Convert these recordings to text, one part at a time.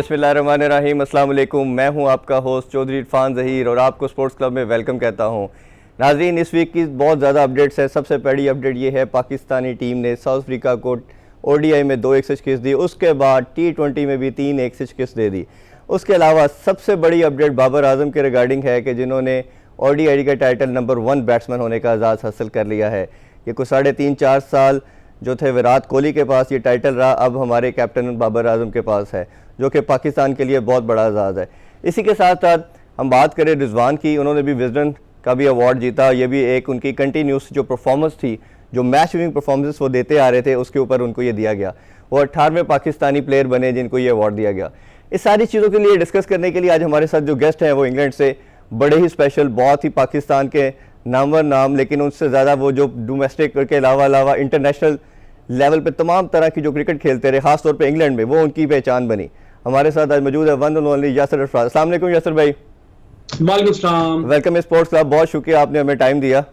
बिस्मिल्लाहिर्रहमानिर्रहीम, अस्सलाम वालेकुम। मैं हूं आपका होस्ट चौधरी इरफान ज़हीर और आपको स्पोर्ट्स क्लब में वेलकम कहता हूं। नाज़रीन, इस वीक की बहुत ज़्यादा अपडेट्स है। सबसे बड़ी अपडेट ये है, पाकिस्तानी टीम ने साउथ अफ्रीका को ODI में 2-1 से शिकस्त दी, उसके बाद T20 में भी 3-1 से शिकस्त दे दी। उसके अलावा सबसे बड़ी अपडेट बाबर आजम के रिगार्डिंग है कि जिन्होंने ODI का टाइटल नंबर 1 बैट्समैन होने का एजाज़ हासिल कर लिया है। ये कुछ 3.5-4 साल जो थे विराट कोहली के पास ये टाइटल रहा, अब हमारे कैप्टन बाबर आजम के पास है, जो कि पाकिस्तान के लिए बहुत बड़ा एजाज़ है। इसी के साथ साथ हम बात करें रिजवान की, उन्होंने भी विजडन का भी अवार्ड जीता। ये भी एक उनकी कंटिन्यूस जो परफॉर्मेंस थी, जो मैच विनिंग परफॉर्मेंस वो देते आ रहे थे, उसके ऊपर उनको ये दिया गया। वो 18वें पाकिस्तानी प्लेयर बने जिनको ये अवार्ड दिया गया। इस सारी चीज़ों के लिए डिस्कस करने के लिए आज हमारे साथ जो गेस्ट हैं वो इंग्लैंड से बड़े ही स्पेशल, बहुत ही पाकिस्तान के नामवर नाम, लेकिन उससे ज़्यादा वो जो डोमेस्टिक के अलावा इंटरनेशनल लेवल पे तमाम तरह की जो क्रिकेट खेलते रहे, खासतौर पे इंग्लैंड में, वो उनकी पहचान बनी। हमारे साथ आज मौजूद है वन एंड ओनली यासर अरफराज। अस्सलाम वालेकुम यासर भाई। वालेकुम सलाम। वेलकम स्पोर्ट्स क्लब, बहुत शुक्रिया आपने हमें टाइम दिया।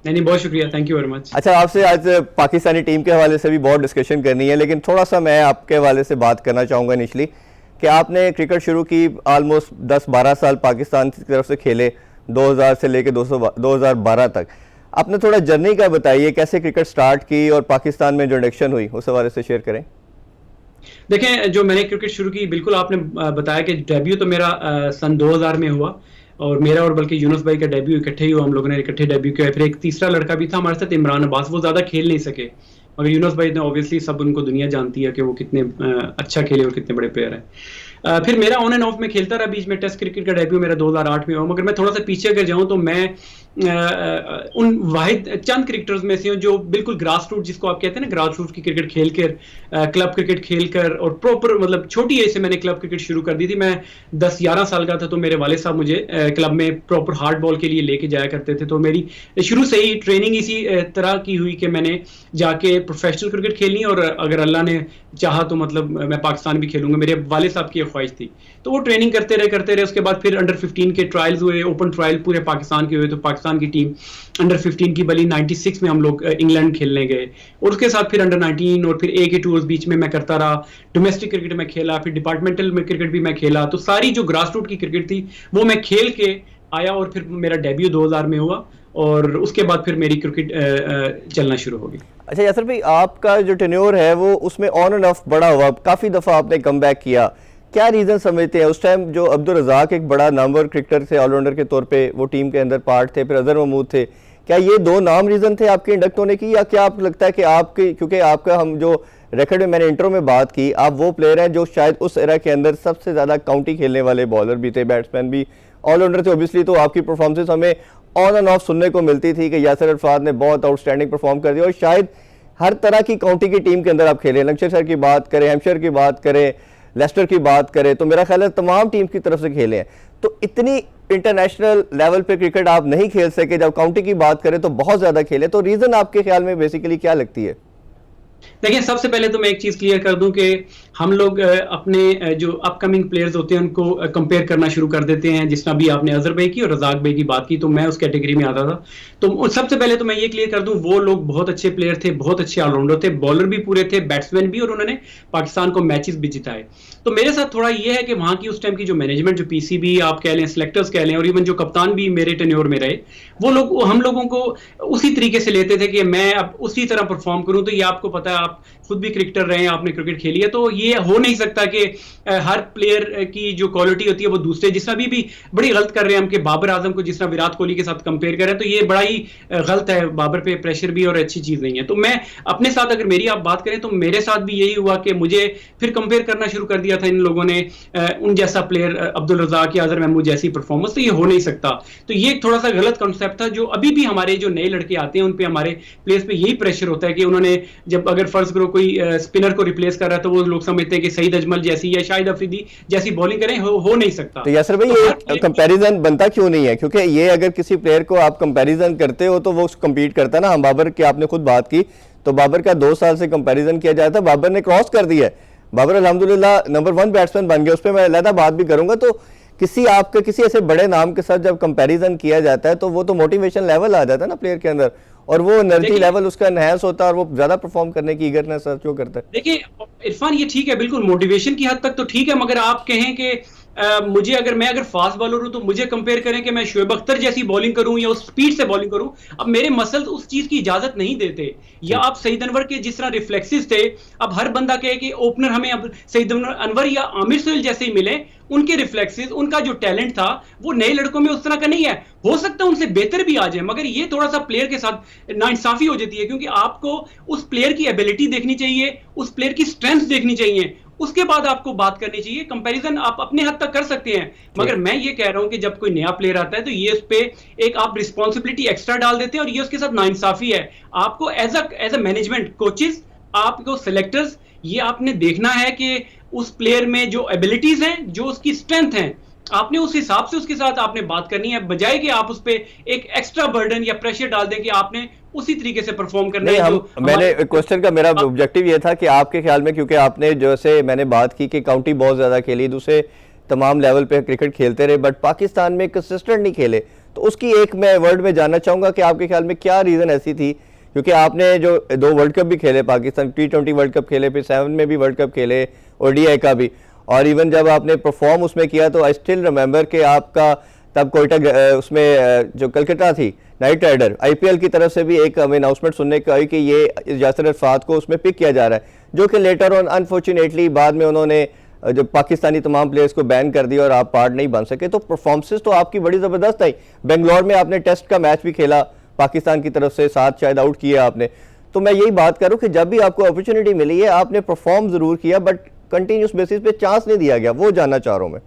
नहीं, बहुत शुक्रिया, थैंक यू वेरी मच। अच्छा, आपसे आज पाकिस्तानी टीम के हवाले से भी बहुत डिस्कशन करनी है, लेकिन थोड़ा सा मैं आपके हवाले से बात करना चाहूँगा इनिशली कि आपने क्रिकेट शुरू की ऑलमोस्ट 10-12 साल पाकिस्तान की तरफ से खेले, 2000 से लेकर 2012 तक। आपने थोड़ा जर्नी का बताइए, कैसे क्रिकेट स्टार्ट की और पाकिस्तान में जो इंडक्शन हुई उस हवाले से शेयर करें। देखें, जो मैंने क्रिकेट शुरू की, बिल्कुल आपने बताया कि डेब्यू तो मेरा सन 2000 में हुआ, और मेरा और बल्कि यूनुस भाई का डेब्यू इकट्ठे ही हुआ, हम लोगों ने इकट्ठे डेब्यू किया। फिर एक तीसरा लड़का भी था हमारे साथ, इमरान अब्बास, वो ज़्यादा खेल नहीं सके, मगर यूनुस भाई ने ऑब्वियसली, सब उनको दुनिया जानती है कि वो कितने अच्छा खेले और कितने बड़े प्लेयर हैं। फिर मेरा ऑन एंड ऑफ में खेलता रहा, बीच में टेस्ट क्रिकेट का डेब्यू मेरा 2008 में हुआ। मगर मैं थोड़ा सा पीछे अगर जाऊं तो मैं उन वाहिद चंद क्रिकेटर्स में से हूं जो बिल्कुल ग्रास रूट, जिसको आप कहते हैं ना, ग्रास रूट की क्रिकेट खेलकर, क्लब क्रिकेट खेलकर, और प्रॉपर मतलब छोटी एज से मैंने क्लब क्रिकेट शुरू कर दी थी। मैं 10-11 साल का था तो मेरे वाले साहब मुझे क्लब में प्रॉपर हार्ड बॉल के लिए लेके जाया करते थे। तो मेरी शुरू से ही ट्रेनिंग इसी तरह की हुई कि मैंने जाके प्रोफेशनल क्रिकेट खेलनी, और अगर अल्लाह ने चाहा तो मतलब मैं पाकिस्तान भी खेलूंगा, मेरे वाले साहब की ख्वाहिश थी। तो वो ट्रेनिंग करते रहे। उसके बाद फिर अंडर 15 के ट्रायल्स हुए, ओपन ट्रायल पूरे पाकिस्तान के हुए। तो पाकिस्तान की टीम अंडर 15 की बली 96 में हम लोग इंग्लैंड खेलने गए, और उसके साथ फिर अंडर 19 और फिर A के टूर्स बीच में मैं करता रहा। डोमेस्टिक क्रिकेट में खेला, फिर डिपार्टमेंटल में क्रिकेट भी मैं खेला। तो सारी जो ग्रास रूट की क्रिकेट थी वो मैं खेल के आया, और फिर मेरा डेब्यू 2000 में हुआ, और उसके बाद फिर मेरी क्रिकेट चलना शुरू हो गई। अच्छा यासर भाई, आपका जो टेन्योर है वो उसमें ऑन एंड ऑफ बड़ा हुआ, काफ़ी दफ़ा आपने कम बैक किया, क्या रीज़न समझते हैं? उस टाइम जो अब्दुल रज़ाक एक बड़ा नामवर क्रिकेटर थे, ऑलराउंडर के तौर पे वो टीम के अंदर पार्ट थे, फिर अजहर महमूद थे, क्या ये दो नाम रीज़न थे आपके इंडक्ट होने की, या क्या आपको लगता है कि आपके, क्योंकि आपका हम जो रिकॉर्ड में मैंने इंट्रो में बात की, आप वो प्लेयर हैं जो शायद उस एरा के अंदर सबसे ज़्यादा काउंटी खेलने वाले बॉलर भी थे, बैट्समैन भी, ऑलराउंडर थे। ऑब्वियसली तो आपकी परफॉर्मेंस हमें ऑन एंड ऑफ सुनने को मिलती थी कि यासर अरफात ने बहुत आउटस्टैंडिंग परफॉर्म कर दिया, और शायद हर तरह की काउंटी की टीम के अंदर आप खेले, लंकाशायर की बात करें, हैम्पशायर की बात करें, लेस्टर की बात करें, तो मेरा ख्याल है तमाम टीम की तरफ से खेले हैं। तो इतनी इंटरनेशनल लेवल पे क्रिकेट आप नहीं खेल सके, जब काउंटी की बात करें तो बहुत ज़्यादा खेले, तो रीज़न आपके ख्याल में बेसिकली क्या लगती है? देखिए, सबसे पहले तो मैं एक चीज क्लियर कर दूं कि हम लोग अपने जो अपकमिंग प्लेयर्स होते हैं उनको कंपेयर करना शुरू कर देते हैं। जिस तरह भी आपने अजहर भाई की और रज़ाक भाई की बात की, तो मैं उस कैटेगरी में आता था। तो सबसे पहले तो मैं ये क्लियर कर दूं, वो लोग बहुत अच्छे प्लेयर थे, बहुत अच्छे ऑलराउंडर थे, बॉलर भी पूरे थे, बैट्समैन भी, और उन्होंने पाकिस्तान को मैचेस भी जिताए। तो मेरे साथ थोड़ा ये है कि वहां की उस टाइम की जो मैनेजमेंट, जो PCB आप कह लें, सिलेक्टर्स कह लें, और इवन जो कप्तान भी मेरे टेन्योर में रहे, वो लोग हम लोगों को उसी तरीके से लेते थे कि मैं अब उसी तरह परफॉर्म करूं। तो ये आपको पता है, आप खुद भी क्रिकेटर रहे हैं, आपने क्रिकेट खेली है, तो ये हो नहीं सकता कि हर प्लेयर की जो क्वालिटी होती है वो दूसरे, जिस तरह भी बड़ी गलत कर रहे हैं हम कि बाबर आजम को जिस तरह विराट कोहली के साथ कंपेयर कर रहे हैं, तो ये बड़ा ही गलत है। बाबर पे प्रेशर भी और अच्छी चीज नहीं है। तो मैं अपने साथ, अगर मेरी आप बात करें, तो मेरे साथ भी यही हुआ कि मुझे फिर कंपेयर करना शुरू कर दिया था इन लोगों ने, उन जैसा प्लेयर अब्दुल रज़ाक या अजहर महमूद जैसी परफॉर्मेंस, तो ये हो नहीं सकता। तो ये थोड़ा सा गलत कॉन्सेप्ट था, जो अभी भी हमारे जो नए लड़के आते हैं उन पे, हमारे प्लेयर्स पे यही प्रेशर होता है कि उन्होंने, जब अगर फर्ज करो कोई स्पिनर को रिप्लेस कर रहा है, तो वो लोग समझते हैं कि सईद अजमल जैसी या शाहिद अफरीदी जैसी बॉलिंग करें, हो नहीं सकता। तो यासर भाई, ये कंपैरिजन बनता क्यों नहीं है? क्योंकि ये अगर किसी प्लेयर को आप कंपैरिजन करते हो तो वो कम्पीट करता है ना। हम बाबर की आपने खुद बात की, तो बाबर का 2 साल से कंपैरिजन किया जाता है, बाबर ने क्रॉस कर दिया है। बाबर अल्हम्दुलिल्लाह नंबर 1 बैट्समैन बन गया, उस पर मैं अलहदा बात भी करूंगा। तो किसी ऐसे बड़े नाम के साथ जब कंपैरिजन किया जाता है तो वो तो मोटिवेशन लेवल आ जाता है ना प्लेयर के अंदर, और वो एनर्जी लेवल उसका एनहांस होता है और वो ज्यादा परफॉर्म करने की ईगरनेस जो करता है। देखिए इरफान, ये ठीक है, बिल्कुल मोटिवेशन की हद तक तो ठीक है, मगर आप कहें कि मुझे अगर फास्ट बॉलर हूं तो मुझे कंपेयर करें कि मैं शोएब अख्तर जैसी बॉलिंग करूं या उस स्पीड से बॉलिंग करूं, अब मेरे मसल्स उस चीज की इजाजत नहीं देते। या आप सईद अनवर के जिस तरह रिफ्लेक्सेस थे, अब हर बंदा कहे कि ओपनर हमें अब सईद अनवर या आमिर सोहेल जैसे ही मिले, उनके रिफ्लेक्सेस, उनका जो टैलेंट था वो नए लड़कों में उस तरह का नहीं है। हो सकता है उनसे बेहतर भी आ जाए, मगर ये थोड़ा सा प्लेयर के साथ नाइंसाफी हो जाती है, क्योंकि आपको उस प्लेयर की एबिलिटी देखनी चाहिए, उस प्लेयर की स्ट्रेंथ देखनी चाहिए, उसके बाद आपको बात करनी चाहिए। कंपैरिजन आप अपने हद तक कर सकते हैं, मगर मैं ये कह रहा हूं कि जब कोई नया प्लेयर आता है तो ये उस पे एक आप रिस्पॉन्सिबिलिटी एक्स्ट्रा डाल देते हैं, और ये उसके साथ नाइंसाफी है। आपको एज अ मैनेजमेंट कोचेस, आपको सिलेक्टर्स, ये आपने देखना है कि उस प्लेयर में जो एबिलिटीज हैं, जो उसकी स्ट्रेंथ है, आपने उस हिसाब से उसके साथ आपने बात करनी है, बजाय कि आप उस पे एक एक्स्ट्रा बर्डन या प्रेशर डाल दें कि आपने उसी तरीके से परफॉर्म करना है। मैंने क्वेश्चन का मेरा ऑब्जेक्टिव ये था कि आपके ख्याल में, क्योंकि आपने जैसे मैंने बात की कि काउंटी बहुत ज्यादा खेली, दूसरे तमाम लेवल पे क्रिकेट खेलते रहे, बट पाकिस्तान में कंसिस्टेंट नहीं खेले, तो उसकी एक मैं वर्ड में जानना चाहूंगा कि आपके ख्याल में क्या रीजन ऐसी थी? क्योंकि आपने जो 2 वर्ल्ड कप भी खेले, पाकिस्तान T20 वर्ल्ड कप खेले, फिर 7 में भी वर्ल्ड कप खेले, ODI का भी, और इवन जब आपने परफॉर्म उसमें किया तो आई स्टिल रिमेंबर कि आपका तब कोयटा उसमें जो कलकत्ता थी नाइट राइडर, IPL की तरफ से भी एक अनाउंसमेंट सुनने को आई कि ये यासिर अरफात को उसमें पिक किया जा रहा है, जो कि लेटर ऑन अनफॉर्चुनेटली बाद में उन्होंने जब पाकिस्तानी तमाम प्लेयर्स को बैन कर दिया और आप पार्ट नहीं बन सके। तो परफॉर्मेंसेस तो आपकी बड़ी ज़बरदस्त आई। बेंगलोर में आपने टेस्ट का मैच भी खेला पाकिस्तान की तरफ से, 7 शायद आउट किए आपने। तो मैं यही बात करूं कि जब भी आपको अपॉर्चुनिटी मिली है आपने परफॉर्म जरूर किया, बट कंटिन्यूस बेसिस पे चांस नहीं दिया गया, वो जानना चाह रहा हूं मैं।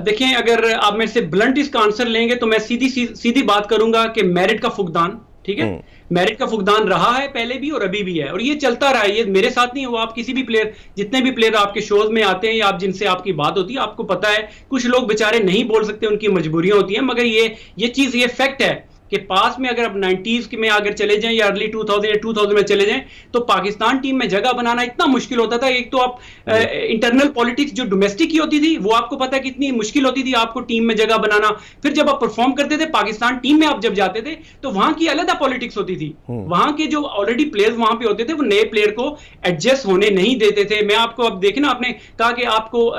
देखें, अगर आप मेरे से ब्लंट इसका आंसर लेंगे तो मैं सीधी बात करूंगा कि मेरिट का फुकदान, ठीक है, मेरिट का फुकदान रहा है पहले भी और अभी भी है, और ये चलता रहा है। ये मेरे साथ नहीं हुआ, आप किसी भी प्लेयर, जितने भी प्लेयर आपके शोज में आते हैं या आप जिनसे आपकी बात होती है, आपको पता है कुछ लोग बेचारे नहीं बोल सकते, उनकी मजबूरियां होती हैं, मगर ये चीज, ये फैक्ट है कि पास में अगर आप 90s में अगर चले जाएं या अर्ली 2000 या 2000 में चले जाएं तो पाकिस्तान टीम में जगह बनाना इतना मुश्किल होता था। एक तो आप इंटरनल पॉलिटिक्स जो डोमेस्टिक की होती थी वो आपको पता है कितनी मुश्किल होती थी आपको टीम में जगह बनाना। फिर जब आप परफॉर्म करते थे पाकिस्तान टीम में, आप जब जाते थे तो वहां की अलग पॉलिटिक्स होती थी। वहां के जो ऑलरेडी प्लेयर्स वहां पे होते थे वो नए प्लेयर को एडजस्ट होने नहीं देते थे। मैं आपको अब देखना, आपने कहा कि आपको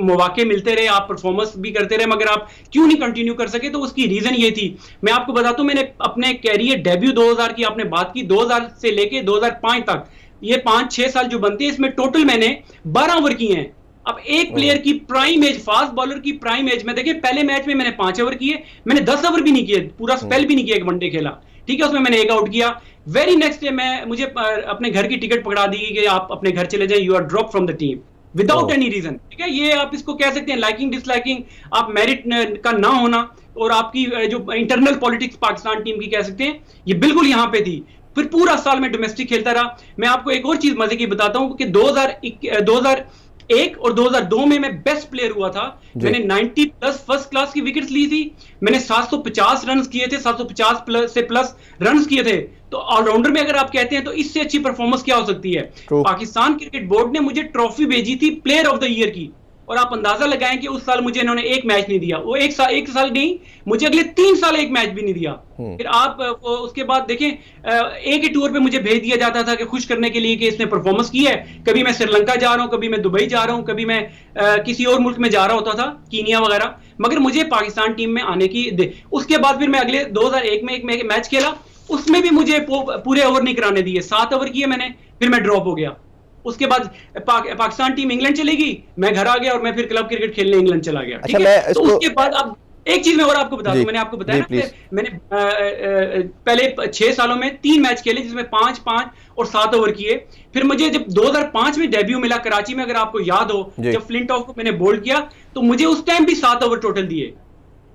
मौके मिलते रहे, आप परफॉर्मेंस भी करते रहे, मगर आप क्यों नहीं कंटिन्यू कर सके? तो उसकी रीजन ये थी। मैं आपको बताता हूं, मैंने अपने कैरियर डेब्यू 2000 की आपने बात की, 2000 से लेके 2005 तक, ये 5-6 साल जो बनते हैं, इसमें टोटल मैंने 12 ओवर किए हैं। अब एक प्लेयर की प्राइम एज, फास्ट बॉलर की प्राइम एज में देखिए, पहले मैच में मैंने 5 ओवर किए, मैंने 10 ओवर भी नहीं किए, पूरा स्पेल भी नहीं किया, एक वनडे खेला, ठीक है, उसमें मैंने 1 आउट किया। वेरी नेक्स्ट डे मुझे अपने घर की टिकट पकड़ा दी कि आप अपने घर चले जाएं, you are drop from the team without any reason, ठीक है। ये आप इसको कह सकते हैं लाइकिंग डिसलाइकिंग, आप मेरिट का ना होना और आपकी जो इंटरनल पॉलिटिक्स पाकिस्तान टीम की कह सकते हैं, ये बिल्कुल यहां पे थी। फिर पूरा साल मैं डोमेस्टिक खेलता रहा। मैं आपको एक और चीज मजे की बताता हूं कि 2001 और 2002 में मैं बेस्ट प्लेयर हुआ था। मैंने 90 प्लस फर्स्ट क्लास की विकेट्स ली थी, मैंने 750 रन किए थे, 750 प्लस से प्लस रन किए थे। तो ऑलराउंडर में अगर आप कहते हैं तो इससे अच्छी परफॉर्मेंस क्या हो सकती है? पाकिस्तान क्रिकेट बोर्ड ने मुझे ट्रॉफी भेजी थी प्लेयर ऑफ द ईयर की, और आप अंदाजा लगाएं कि उस साल मुझे इन्होंने एक मैच नहीं दिया। वो एक साल नहीं, मुझे अगले 3 साल एक मैच भी नहीं दिया। फिर आप उसके बाद देखें, एक ही टूर पे मुझे भेज दिया जाता था कि खुश करने के लिए कि इसने परफॉर्मेंस की है। कभी मैं श्रीलंका जा रहा हूं, कभी मैं दुबई जा रहा हूं, कभी मैं किसी और मुल्क में जा रहा होता था, कीनिया वगैरह, मगर मुझे पाकिस्तान टीम में आने की उसके बाद फिर मैं अगले 2001 में एक मैच खेला, उसमें भी मुझे पूरे ओवर नहीं कराने दिए, 7 ओवर किए मैंने, फिर मैं ड्रॉप हो गया। उसके बाद पाकिस्तान टीम इंग्लैंड चलेगी, मैं घर आ गया और मैं फिर क्लब क्रिकेट खेलने इंग्लैंड चला गया, ठीक है। तो उसके बाद अब एक चीज मैं और आपको बता दूं, मैंने आपको बताया ना, मैंने पहले 6 सालों में 3 मैच खेले जिसमें 5-5 और 7 ओवर किए। फिर मुझे जब 2005 में डेब्यू मिला कराची में, अगर आपको याद हो, जब फ्लिंटॉफ को मैंने बोल्ड किया तो मुझे उस टाइम भी 7 ओवर टोटल दिए,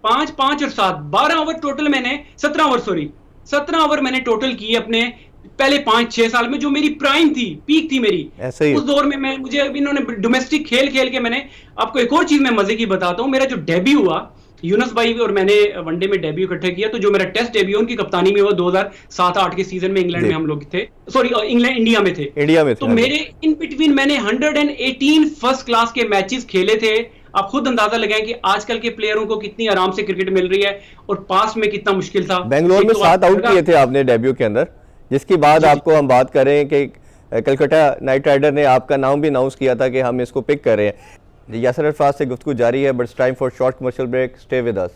5-5 और 7, 12 ओवर टोटल मैंने, 17 ओवर मैंने टोटल किए अपने पहले 5-6 साल में, जो मेरी प्राइम थी, पीक थी मेरी। उस दौर में मुझे इन्होंने डोमेस्टिक खेल के मैंने आपको एक और चीज मैं मजे की बताता हूं। मेरा जो डेब्यू हुआ, यूनुस भाई और मैंने वनडे में डेब्यू इकट्ठा किया, तो जो मेरा टेस्ट डेब्यू उनकी कप्तानी में हुआ 2007-8 के सीजन में, इंग्लैंड में हम लोग थे, सॉरी इंडिया में थे। तो मेरे इन बिटवीन मैंने 118 फर्स्ट क्लास के मैचेस खेले थे आप खुद अंदाजा लगाएं कि आजकल के प्लेयरों को कितनी आराम से क्रिकेट मिल रही है और पास में कितना मुश्किल था। बेंगलोर में 7 आउट किए थे आपने डेब्यू के अंदर, जिसके बाद आपको हम बात कर रहे हैं कि कलकत्ता नाइट राइडर ने आपका नाम भी अनाउंस किया था कि हम इसको पिक कर रहे हैं। यासर अरफाज से गुफ्तगू जारी है, but time for short commercial break. Stay with us.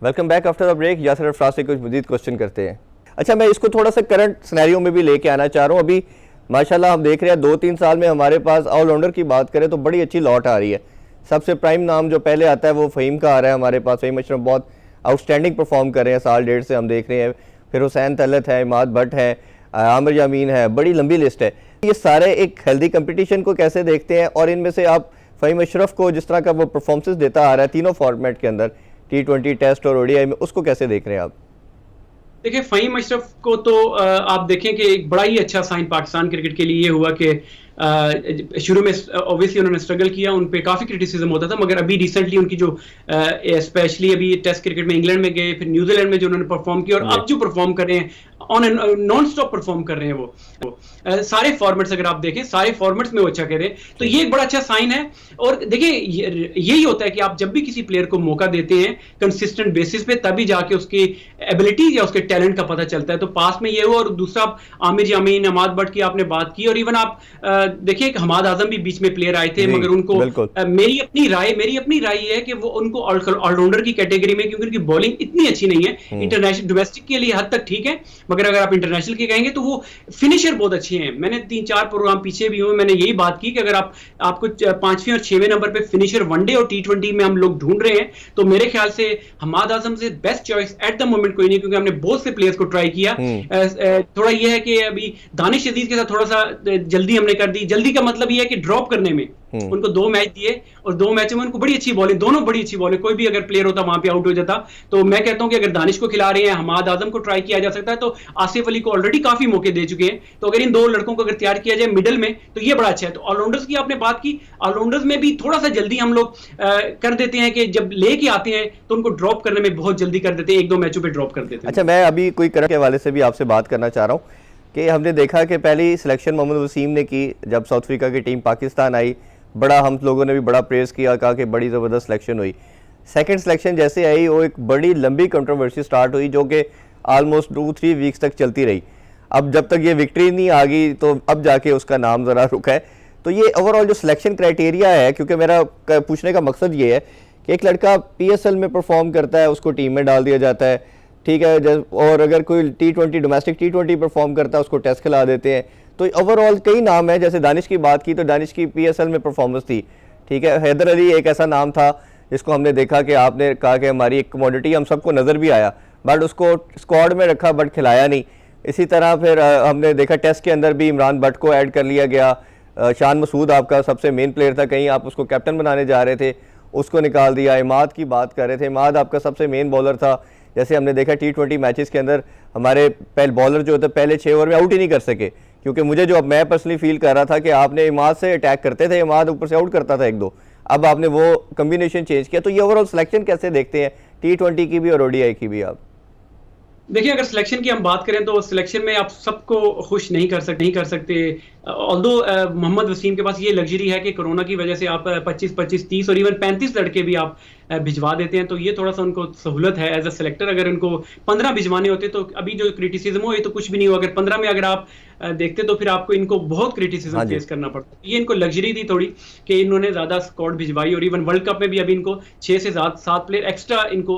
Welcome back after the break. Yasir Arafat से कुछ मजीद क्वेश्चन करते हैं। अच्छा, मैं इसको थोड़ा सा करंट सिनेरियो में भी लेके आना चाह रहा हूँ। अभी माशाल्लाह हम देख रहे हैं 2-3 साल में हमारे पास ऑलराउंडर की बात करें तो बड़ी अच्छी लॉट आ रही है। सबसे प्राइम नाम जो पहले आता है वो फ़हीम का आ रहा है हमारे पास। फ़हीम अशरफ बहुत आउटस्टैंडिंग परफॉर्म कर रहे हैं, साल डेढ़ से हम देख रहे हैं। फिर हुसैन तलत है, इमाद भट्ट है, आमिर यामीन है, बड़ी लंबी लिस्ट है। ये सारे एक हेल्दी कंपटीशन को कैसे देखते हैं, और इनमें से आप फ़हीम अशरफ को जिस तरह का वो परफॉर्मेंस देता आ रहा है तीनों फॉर्मेट के अंदर, T20, टेस्ट और ODI में, उसको कैसे देख रहे हैं आप? देखिए, फ़हीम अशरफ को तो आप देखें कि एक बड़ा ही अच्छा साइन पाकिस्तान क्रिकेट के लिए ये हुआ कि शुरू में ऑब्वियसली उन्होंने स्ट्रगल किया, उन पे काफ़ी क्रिटिसिज्म होता था, मगर अभी रिसेंटली उनकी जो स्पेशली अभी टेस्ट क्रिकेट में इंग्लैंड में गए, फिर न्यूजीलैंड में जो उन्होंने परफॉर्म किया, और अब जो परफॉर्म कर रहे हैं ऑन नॉन स्टॉप परफॉर्म कर रहे हैं वो सारे फॉर्मेट्स अगर आप देखें, सारे फॉर्मेट्स में वो अच्छा कर रहे हैं, तो ये एक बड़ा अच्छा साइन है। और देखिए, यही होता है कि आप जब भी किसी प्लेयर को मौका देते हैं कंसिस्टेंट बेसिस पे, तभी जाके उसकी एबिलिटीज या उसके टैलेंट का पता चलता है। तो पास में ये हुआ, और दूसरा आमिर यामीन, इमाद भट्ट की आपने बात की, और इवन आप देखिए कि हमाद आजम भी बीच में प्लेयर आए थे, मगर उनको मेरी अपनी राय ये है कि वो उनको ऑलराउंडर की कैटेगरी में, क्योंकि उनकी बॉलिंग इतनी अच्छी नहीं है। इंटरनेशनल डोमेस्टिक के लिए हद तक ठीक है, मगर अगर आप इंटरनेशनल के कहेंगे तो वो फिनिशर बहुत अच्छे हैं। मैंने 3-4 प्रोग्राम पीछे भी हुए, मैंने यही बात की कि अगर आपको 5वें और 6वें नंबर पे फिनिशर वनडे और T20 में हम लोग ढूंढ रहे हैं, तो मेरे ख्याल से हमाद आजम से best choice at the moment कोई नहीं, क्योंकि हमने बहुत से प्लेयर्स को ट्राई किया। थोड़ा ये है कि अभी दानिश अजीज के साथ थोड़ा सा जल्दी हमने कर दी। जल्दी का मतलब ये है कि ड्रॉप करने में उनको 2 मैच दिए, और 2 मैचों में उनको बड़ी अच्छी बॉलिंग, दोनों बड़ी अच्छी बॉलिंग, कोई भी अगर प्लेयर होता वहां पे आउट हो जाता। तो मैं कहता हूं कि अगर दानिश को खिला रहे हैं, हमाद आजम को ट्राई किया जा सकता है, तो आसिफ अली को ऑलरेडी काफी मौके दे चुके हैं, तो अगर इन 2 लड़कों को अगर तैयार किया जाए मिडिल में, तो ये बड़ा अच्छा है। तो ऑलराउंडर्स की आपने बात की, ऑलराउंडर्स में भी थोड़ा सा जल्दी हम लोग कर देते हैं कि जब लेके आते हैं तो उनको ड्रॉप करने में बहुत जल्दी कर देते हैं, 1-2 मैचों पर ड्रॉप कर देते हैं। अच्छा, मैं अभी कोई करंट के हवाले से भी आपसे बात करना चाह रहा हूँ कि हमने देखा कि पहली सिलेक्शन मोहम्मद वसीम ने की जब साउथ अफ्रीका की टीम पाकिस्तान आई, बड़ा हम लोगों ने भी बड़ा प्रेज़ किया, कहा कि बड़ी ज़बरदस्त सिलेक्शन हुई। सेकंड सिलेक्शन जैसे आई, वो एक बड़ी लंबी कंट्रोवर्सी स्टार्ट हुई जो कि आलमोस्ट 2-3 वीक्स तक चलती रही। अब जब तक ये विक्ट्री नहीं आ गई तो अब जाके उसका नाम ज़रा रुका है। तो ये ओवरऑल जो सिलेक्शन क्राइटेरिया है, क्योंकि मेरा पूछने का मकसद ये है कि एक लड़का PSL में परफॉर्म करता है, उसको टीम में डाल दिया जाता है, ठीक है, और अगर कोई T20 डोमेस्टिक T20 परफॉर्म करता है उसको टेस्ट खिला देते हैं। तो ओवरऑल कई नाम है, जैसे दानिश की बात की तो दानिश की PSL में परफॉर्मेंस थी, ठीक है। हैदर अली एक ऐसा नाम था जिसको हमने देखा कि आपने कहा कि हमारी एक कमोडिटी, हम सबको नज़र भी आया, बट उसको स्क्वाड में रखा बट खिलाया नहीं। इसी तरह फिर हमने देखा टेस्ट के अंदर भी इमरान भट्ट को ऐड कर लिया गया। शान मसूद आपका सबसे मेन प्लेयर था, कहीं आप उसको कैप्टन बनाने जा रहे थे, उसको निकाल दिया। इमाद की बात कर रहे थे, इमाद आपका सबसे मेन बॉलर था। जैसे हमने देखा T20 मैचेस के अंदर हमारे पहले बॉलर जो होते पहले 6 ओवर में आउट ही नहीं कर सके, क्योंकि मुझे जो अब मैं पर्सनली फील कर रहा था कि आपने इमाद से अटैक करते थे, इमाद ऊपर से आउट करता था 1-2, अब आपने वो कम्बिनेशन चेंज किया। तो ये ओवरऑल सिलेक्शन कैसे देखते हैं T20 की भी और ODI की भी आप? देखिए, अगर सिलेक्शन की हम बात करें तो सिलेक्शन में आप सबको खुश नहीं कर सकते। ऑल्दो मोहम्मद वसीम के पास ये लग्जरी है कि कोरोना की वजह से आप 25, 30 और इवन 35 लड़के भी आप भिजवा देते हैं, तो ये थोड़ा सा उनको सहूलत है एज अ सेलेक्टर। अगर उनको 15 भिजवाने होते तो अभी जो क्रिटिसिज्म हो ये तो कुछ भी नहीं हो। अगर 15 में अगर आप देखते तो फिर आपको इनको बहुत क्रिटिसिज्म फेस करना पड़ता। ये इनको लग्जरी थी थोड़ी कि इन्होंने ज्यादा स्क्वाड भिजवाई, और इवन वर्ल्ड कप में भी अभी इनको 6 से 7 प्लेयर एक्स्ट्रा इनको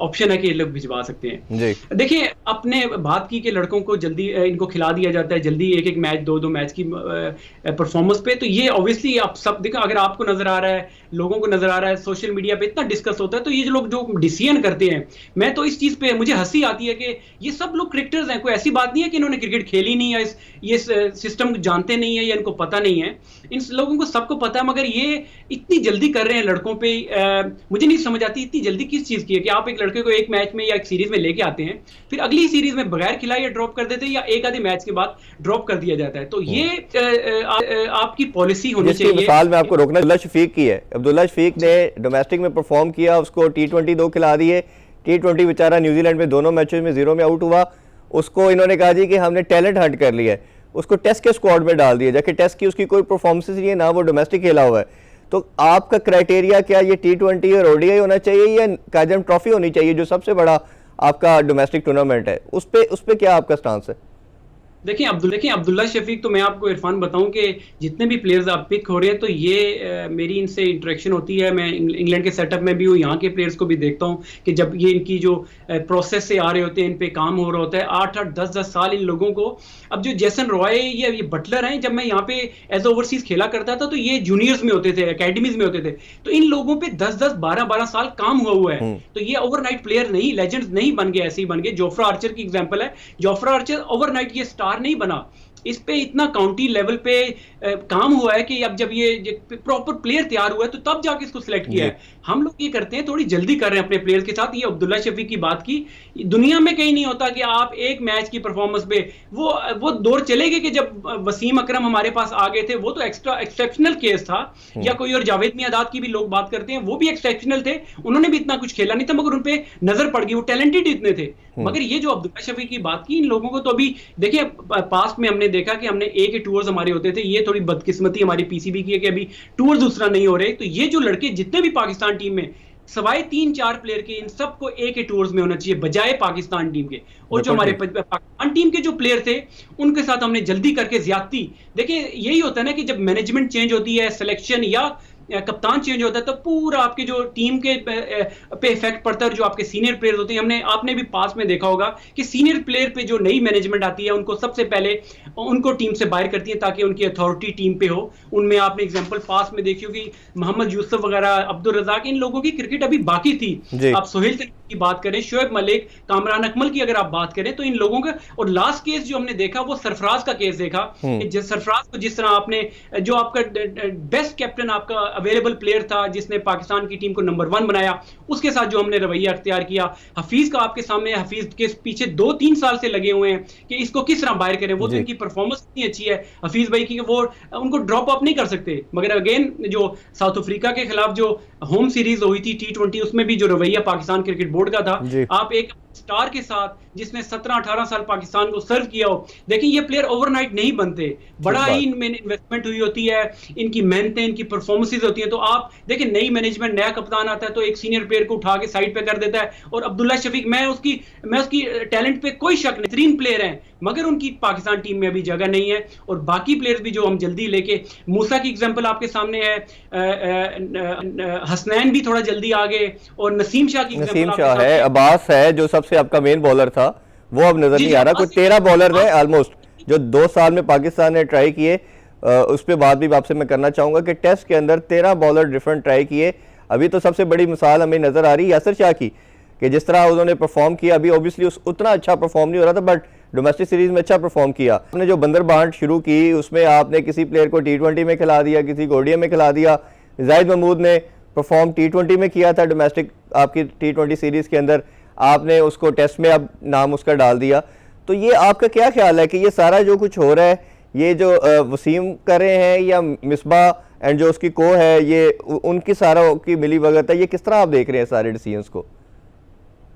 ऑप्शन है कि ये लोग भिजवा सकते हैं। देखिए, आपने बात की कि लड़कों को जल्दी इनको खिला दिया जाता है, जल्दी एक मैच 2-2 मैच की परफॉर्मेंस पे, तो ये ऑब्वियसली आप सब देखो, अगर आपको नजर आ रहा है, लोगों को नजर आ रहा है, सोशल मीडिया पे इतना डिस्कस होता है, तो ये जो लोग जो डिसीजन करते हैं, मैं तो इस चीज पे मुझे हंसी आती है कि ये सब लोग क्रिकेटर्स हैं। कोई ऐसी बात नहीं है कि इन्होंने क्रिकेट खेली नहीं है, ये सिस्टम जानते नहीं है या इनको पता नहीं है। इन लोगों को सबको पता है, मगर ये इतनी जल्दी कर रहे हैं लड़कों पे। मुझे नहीं समझ आती इतनी जल्दी किस चीज की है कि आप एक लड़के को एक मैच में या एक सीरीज में लेके आते हैं, फिर अगली सीरीज में बगैर खिलाए या ड्रॉप कर देते हैं, या एक आधे मैच के बाद ड्रॉप कर दिया जाता है। तो ये आपकी पॉलिसी होनी चाहिए। मिसाल में आपको रोकना, अब्दुल्ला शफीक की है। अब्दुल्ला शफीक ने डोमेस्टिक में परफॉर्म किया, उसको T20 2 खिला दिए, T20 बेचारा न्यूजीलैंड में दोनों मैचेस में 0 में आउट हुआ, उसको इन्होंने कहा जी कि हमने टैलेंट हंट कर लिया है, उसको टेस्ट के स्क्वाड में डाल दिया, जबकि टेस्ट की उसकी कोई परफॉर्मेंस नहीं है, ना वो डोमेस्टिक खेला हुआ है। तो आपका क्राइटेरिया क्या ये T20 और ODI होना चाहिए या काजम ट्रॉफी होनी चाहिए जो सबसे बड़ा आपका डोमेस्टिक टूर्नामेंट है, उस पे क्या आपका स्टांस है? देखिए अब्दुल्ला शफीक, तो मैं आपको इरफान बताऊं कि जितने भी प्लेयर्स आप पिक हो रहे हैं तो ये मेरी इनसे इंटरेक्शन होती है। मैं इंग्लैंड के सेटअप में भी हूँ, यहाँ के प्लेयर्स को भी देखता हूँ कि जब ये इनकी जो प्रोसेस से आ रहे होते हैं, इन पे काम हो रहा होता है 8-8 10-10 साल इन लोगों को। अब जो जेसन रॉय ये बटलर हैं, जब मैं यहाँ पे एज ओवरसीज खेला करता था तो ये जूनियर्स में होते थे, अकेडमीज में होते थे, तो इन लोगों पे 10-10 12-12 साल काम हुआ है। तो ये ओवरनाइट प्लेयर नहीं, लेजेंड्स नहीं बन गए, ऐसे ही बन गए। जोफ्रा आर्चर की एग्जांपल है, जोफ्रा आर्चर ओवरनाइट ये स्टार नहीं बना, इस पे इतना काउंटी लेवल पे काम हुआ है कि अब जब ये प्रॉपर प्लेयर तैयार हुआ है तो तब जाके इसको सिलेक्ट किया है। हम लोग ये करते हैं, थोड़ी जल्दी कर रहे हैं अपने प्लेयर्स के साथ। ये अब्दुल्ला शफीक की बात की, दुनिया में कहीं नहीं होता कि आप एक मैच की परफॉर्मेंस पे वो दौर चले गए कि जब वसीम अकरम हमारे पास आ गए थे, वो तो एक्सेप्शनल केस था, या कोई और जावेद मियादाद की भी लोग बात करते हैं, वो भी एक्सेप्शनल थे, उन्होंने भी इतना कुछ खेला नहीं था, मगर उन पे नजर पड़ गई, वो टैलेंटेड इतने थे। मगर ये जो अब्दुल्ला शफीक की बात की, इन लोगों को तो अभी देखिए, पास्ट में हमने देखा कि हमने एक ही टूर्स हमारे होते थे, ये थोड़ी बदकिस्मती हमारी पीसीबी की है कि अभी टूर्स दूसरा नहीं हो रहे। तो ये जो लड़के जितने भी पाकिस्तान टीम में सवाए 3-4 प्लेयर के, इन सबको एक ही टूर्स में होना चाहिए बजाय पाकिस्तान टीम के। और जो हमारे पाकिस्तान टीम के जो प्लेयर थे उनके साथ हमने जल्दी करके ज्यादती, देखिए यही होता है ना कि जब मैनेजमेंट चेंज होती है, सिलेक्शन या कप्तान चेंज होता है, तो पूरा आपके जो टीम के पे इफेक्ट पड़ता है। और जो आपके सीनियर प्लेयर होते हैं, आपने भी पास में देखा होगा कि सीनियर प्लेयर पे जो नई मैनेजमेंट आती है उनको सबसे पहले उनको टीम से बाहर करती है ताकि उनकी अथॉरिटी टीम पे हो। उनमें आपने एग्जांपल पास में देखी होगी, मोहम्मद यूसुफ वगैरह, अब्दुल रज़ाक, इन लोगों की क्रिकेट अभी बाकी थी। आप सोहेल की बात करें, शोएब मलिक, कामरान अकमल की अगर आप बात करें, तो इन लोगों का। और लास्ट केस जो हमने देखा वो सरफराज का केस देखा, सरफराज को जिस तरह आपने, जो आपका बेस्ट कैप्टन आपका अवेलेबल प्लेयर था जिसने पाकिस्तान की टीम को नंबर 1 बनाया, उसके साथ जो हमने रवैया अख्तियार किया। हफीज का आपके सामने, हफीज के पीछे 2-3 साल से लगे हुए हैं कि इसको किस तरह बाहर करें। वो तो इनकी परफॉर्मेंस इतनी अच्छी है हफीज भाई की, वो उनको ड्रॉप अप नहीं कर सकते। मगर अगेन जो साउथ अफ्रीका के खिलाफ जो होम सीरीज हुई थी T20, उसमें भी जो रवैया पाकिस्तान क्रिकेट बोर्ड का था, आप एक स्टार के साथ जिसने 17-18 साल पाकिस्तान को सर्व किया हो, देखिए ये प्लेयर ओवरनाइट नहीं बनते, बड़ा ही इनमें इन्वेस्टमेंट हुई होती है, इनकी मेहनतें, इनकी परफॉर्मेंसेज होती हैं। तो आप देखिए, नई मैनेजमेंट, नया कप्तान आता है तो एक सीनियर प्लेयर को उठा के साइड पे कर देता है। और अब्दुल्ला शफीक, मैं उसकी टैलेंट पे कोई शक नहीं, बेहतरीन प्लेयर हैं, मगर उनकी पाकिस्तान टीम में अभी जगह नहीं है। और बाकी प्लेयर्स भी जो हम जल्दी लेके, मूसा की एग्जांपल आपके सामने है, हसनैन भी थोड़ा जल्दी आ गए, और नसीम शाह की एग्जांपल है, अब्बास है जो सबसे आपका मेन बॉलर था, वो अब नजर नहीं आ रहा। कुछ 13 बॉलर है ऑलमोस्ट जो 2 साल में पाकिस्तान ने ट्राई किए। उस पर बात भी आपसे मैं करना चाहूंगा कि टेस्ट के अंदर 13 बॉलर डिफरेंट ट्राई किए। अभी तो सबसे बड़ी मिसाल हमें नजर आ रही है यासिर शाह की, कि जिस तरह उन्होंने परफॉर्म किया, अभी ऑब्वियसली उतना अच्छा परफॉर्म नहीं हो रहा था, बट डोमेस्टिक सीरीज में अच्छा परफॉर्म किया। आपने जो बंदरबांट शुरू की, उसमें आपने किसी प्लेयर को T20 में खिला दिया, किसी को ODI में खिला दिया। जाहिद महमूद ने परफॉर्म T20 में किया था, डोमेस्टिक आपकी T20 सीरीज के अंदर आपने उसको टेस्ट में अब नाम उसका डाल दिया। तो ये आपका क्या ख्याल है कि ये सारा जो कुछ हो रहा है, ये जो वसीम कर रहे हैं या मिसबा एंड जो उसकी को है, ये उनकी सारा की मिली भगत है, ये किस तरह आप देख रहे हैं सारे डिसीजंस को?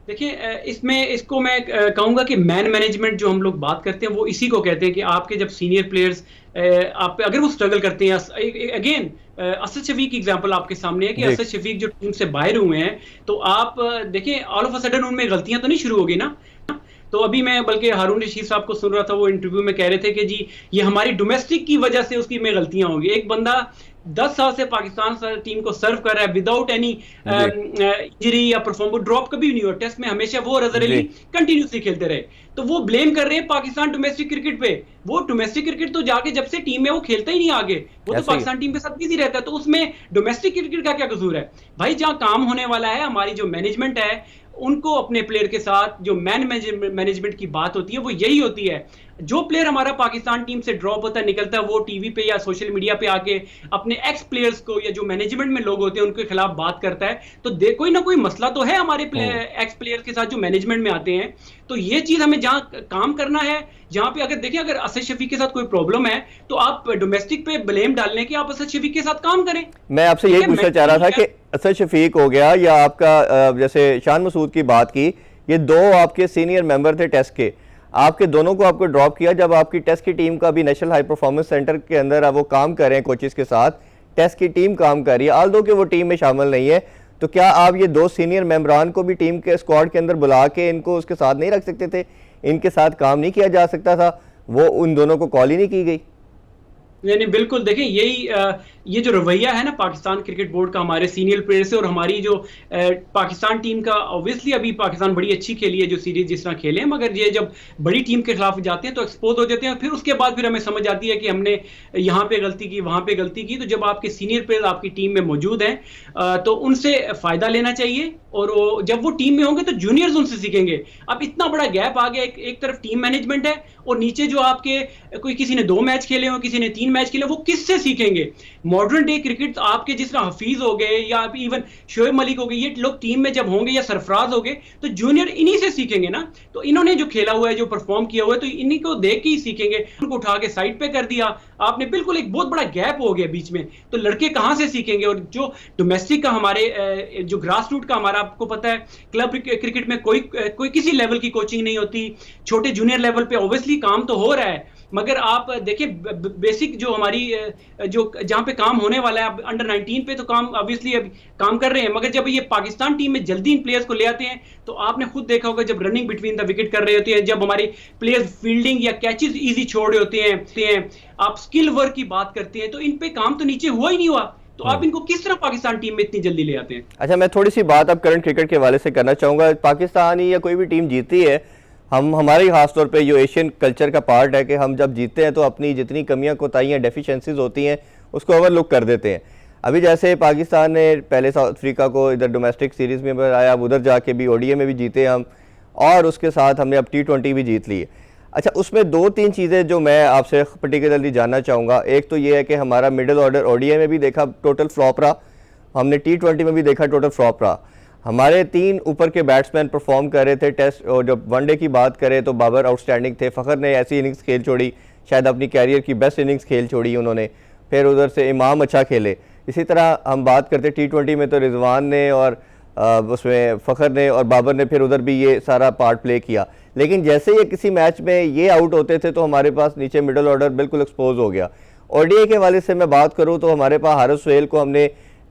देखिए, इसको मैं कहूंगा कि मैन मैनेजमेंट जो हम लोग बात करते हैं वो इसी को कहते हैं कि आपके जब सीनियर प्लेयर्स आप अगर वो स्ट्रगल करते हैं, अगेन असद शफीक की एग्जांपल आपके सामने है कि असद शफीक जो टीम से बाहर हुए हैं, तो आप देखिए ऑल ऑफ अ सडन उनमें गलतियां तो नहीं शुरू होगी ना। तो अभी मैं बल्कि हारून रशीद साहब को सुन रहा था, वो इंटरव्यू में कह रहे थे कि जी ये हमारी डोमेस्टिक की वजह से उसकी में गलतियां होंगी। एक बंदा 10 साल से पाकिस्तान टीम को सर्व कर रहा है विदाउट एनी इंजरी या परफॉर्म, ड्रॉप कभी नहीं हुआ टेस्ट में, हमेशा वो रजर अली कंटिन्यूसली खेलते रहे। तो वो ब्लेम कर रहे हैं पाकिस्तान डोमेस्टिक क्रिकेट पे। वो डोमेस्टिक क्रिकेट तो जाके जब से टीम में वो खेलता ही नहीं आगे, वो तो पाकिस्तान टीम के साथ बिजी रहता है, तो उसमें डोमेस्टिक क्रिकेट का क्या कसूर है भाई? जहां काम होने वाला है, हमारी जो मैनेजमेंट है उनको अपने प्लेयर के साथ जो मैनेजमेंट की बात होती है वो यही होती है। जो प्लेयर हमारा पाकिस्तान टीम से ड्रॉप होता है, निकलता है, वो टीवी पे या सोशल मीडिया पे आके अपने एक्स प्लेयर्स को या जो मैनेजमेंट में लोग होते हैं उनके खिलाफ बात करता है, तो कोई ना कोई मसला तो है हमारे एक्स प्लेयर के साथ जो मैनेजमेंट में आते हैं। तो ये चीज हमें जहां काम करना है, जहां पे अगर देखें, अगर असद शफीक के साथ कोई प्रॉब्लम है तो आप डोमेस्टिक पे ब्लेम डालने के आप असद शफीक के साथ काम करें। मैं आपसे यही पूछना चाह रहा था कि असद शफीक हो गया या आपका जैसे शान मसूद की बात की, ये दो आपके सीनियर मेंबर थे टेस्ट के, आपके दोनों को आपको ड्रॉप किया जब आपकी टेस्ट की टीम का भी नेशनल हाई परफॉर्मेंस सेंटर के अंदर वो काम कर रहे हैं कोचेस के साथ, टेस्ट की टीम काम कर रही है, आल दो कि वो टीम में शामिल नहीं है, तो क्या आप ये दो सीनियर मेंबरान को भी टीम के स्क्वाड के अंदर बुला के इनको उसके साथ नहीं रख सकते थे, इनके साथ काम नहीं किया जा सकता था? वो उन दोनों को कॉल ही नहीं की गई। नहीं नहीं, बिल्कुल देखें, ये जो रवैया है ना पाकिस्तान क्रिकेट बोर्ड का हमारे सीनियर प्लेयर से, और हमारी जो पाकिस्तान टीम का, ऑब्वियसली अभी पाकिस्तान बड़ी अच्छी खेली है जो सीरीज जिस तरह खेले हैं, मगर ये जब बड़ी टीम के खिलाफ जाते हैं तो एक्सपोज हो जाते हैं, फिर उसके बाद फिर हमें समझ आती है कि हमने यहाँ पे गलती की, वहां पे गलती की। तो जब आपके सीनियर प्लेयर आपकी टीम में मौजूद हैं तो उनसे फायदा लेना चाहिए, और जब वो टीम में होंगे तो जूनियर्स उनसे सीखेंगे। अब इतना बड़ा गैप आ गया, एक तरफ टीम मैनेजमेंट है और नीचे जो आपके कोई किसी ने 2 मैच खेले हो, किसी ने 3 मैच खेले, वो किससे सीखेंगे? मॉडर्न डे क्रिकेट आपके जिस तरह हफीज हो गए या इवन शोएब मलिक हो गए, ये लोग टीम में जब होंगे या सरफराज हो गए तो जूनियर इन्हीं से सीखेंगे ना। तो इन्होंने जो खेला हुआ है, जो परफॉर्म किया हुआ है, तो इन्हीं को देख के ही सीखेंगे। उनको उठा के साइड पे कर दिया आपने, बिल्कुल एक बहुत बड़ा गैप हो गया बीच में, तो लड़के कहां से सीखेंगे? और जो डोमेस्टिक का हमारे जो ग्रास रूट का हमारा, आपको पता है क्लब क्रिकेट में कोई किसी लेवल की कोचिंग नहीं होती, छोटे जूनियर लेवल पे ऑब्वियसली काम तो हो रहा है, मगर आप देखिए बेसिक जो हमारी जो जहां पे काम होने वाला है, अंडर 19 पे तो काम ऑब्वियसली अभी काम कर रहे हैं, मगर जब ये पाकिस्तान टीम में जल्दी इन प्लेयर्स को ले आते हैं तो आपने खुद देखा होगा जब रनिंग बिटवीन द विकेट कर रहे होते हैं, जब हमारे प्लेयर्स फील्डिंग या कैचेस इजी छोड़ रहे होते हैं, आप स्किल वर्क की बात करते हैं, तो इन पे काम तो नीचे हुआ ही नहीं हुआ, तो आप इनको किस तरह पाकिस्तान टीम में इतनी जल्दी ले आते हैं? अच्छा, मैं थोड़ी सी बात अब करंट क्रिकेट के हवाले से करना चाहूँगा। पाकिस्तानी या कोई भी टीम जीती है, हमारे खासतौर पे जो एशियन कल्चर का पार्ट है कि हम जब जीतते हैं तो अपनी जितनी कमियां कोताहियां डेफिशिएंसीज होती हैं उसको ओवरलुक कर देते हैं। अभी जैसे पाकिस्तान ने पहले साउथ अफ्रीका को इधर डोमेस्टिक सीरीज़ में बनाया, अब उधर जाके भी ओडीए में भी जीते हम, और उसके साथ हमने अब T20 भी जीत ली है। अच्छा, उसमें 2-3 चीज़ें जो मैं आपसे पर्टिकुलरली जानना चाहूँगा। एक तो ये है कि हमारा मिडिल ऑर्डर ओडीए में भी देखा टोटल फ्लॉप रहा, हमने T20 में भी देखा टोटल फ्लॉप रहा। हमारे 3 ऊपर के बैट्समैन परफॉर्म कर रहे थे टेस्ट, और जब वनडे की बात करें तो बाबर आउटस्टैंडिंग थे, फ़खर ने ऐसी इनिंग्स खेल छोड़ी, शायद अपनी कैरियर की बेस्ट इनिंग्स खेल छोड़ी उन्होंने, फिर उधर से इमाम अच्छा खेले। इसी तरह हम बात करते T20 में तो रिजवान ने और उसमें फ़खर ने और बाबर ने फिर उधर भी ये सारा पार्ट प्ले किया, लेकिन जैसे ये किसी मैच में ये आउट होते थे तो हमारे पास नीचे मिडल ऑर्डर बिल्कुल एक्सपोज हो गया। ओडीआई के वाले से मैं बात करूँ तो हमारे पास हारिस सोहेल को हमने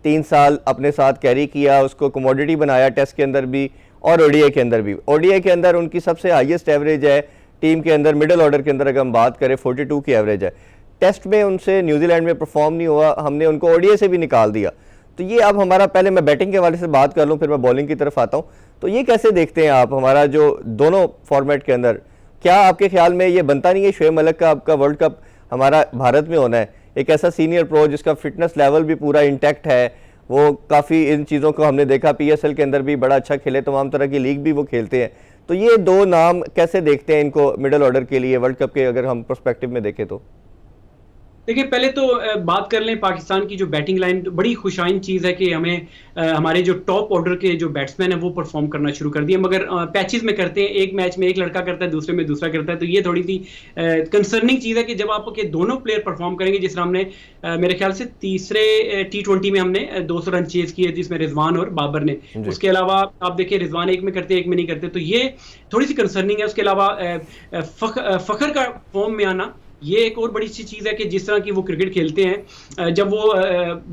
3 साल अपने साथ कैरी किया, उसको कमोडिटी बनाया टेस्ट के अंदर भी और ओडीआई के अंदर भी। ओडीआई के अंदर उनकी सबसे हाईएस्ट एवरेज है टीम के अंदर, मिडिल ऑर्डर के अंदर अगर हम बात करें 42 की एवरेज है। टेस्ट में उनसे न्यूजीलैंड में परफॉर्म नहीं हुआ, हमने उनको ओडीआई से भी निकाल दिया। तो ये अब हमारा, पहले मैं बैटिंग के वाले से बात कर लूँ फिर मैं बॉलिंग की तरफ आता हूँ, तो ये कैसे देखते हैं आप हमारा जो दोनों फॉर्मेट के अंदर, क्या आपके ख्याल में ये बनता नहीं है शोएब मलिक का आपका वर्ल्ड कप हमारा भारत में होना है? एक ऐसा सीनियर प्रो जिसका फिटनेस लेवल भी पूरा इंटैक्ट है, वो काफ़ी इन चीज़ों को हमने देखा, पीएसएल के अंदर भी बड़ा अच्छा खेले, तमाम तरह की लीग भी वो खेलते हैं। तो ये 2 नाम कैसे देखते हैं इनको मिडिल ऑर्डर के लिए वर्ल्ड कप के, अगर हम पर्सपेक्टिव में देखें तो? देखिए, पहले तो बात कर लें पाकिस्तान की जो बैटिंग लाइन, बड़ी खुशाइन चीज़ है कि हमें हमारे जो टॉप ऑर्डर के जो बैट्समैन है वो परफॉर्म करना शुरू कर दिए, मगर पैचेस में करते हैं, एक मैच में एक लड़का करता है, दूसरे में दूसरा करता है, तो ये थोड़ी सी कंसर्निंग चीज़ है कि जब आपके दोनों प्लेयर परफॉर्म करेंगे, जिस तरह हमने मेरे ख्याल से तीसरे T20 में हमने 200 रन चेज किए जिसमें रिजवान और बाबर ने, उसके अलावा आप देखिए रिजवान एक में करते एक में नहीं करते, तो ये थोड़ी सी कंसर्निंग है। उसके अलावा फ़खर का फॉर्म में आना, ये एक और बड़ी सी चीज़ है कि जिस तरह की वो क्रिकेट खेलते हैं, जब वो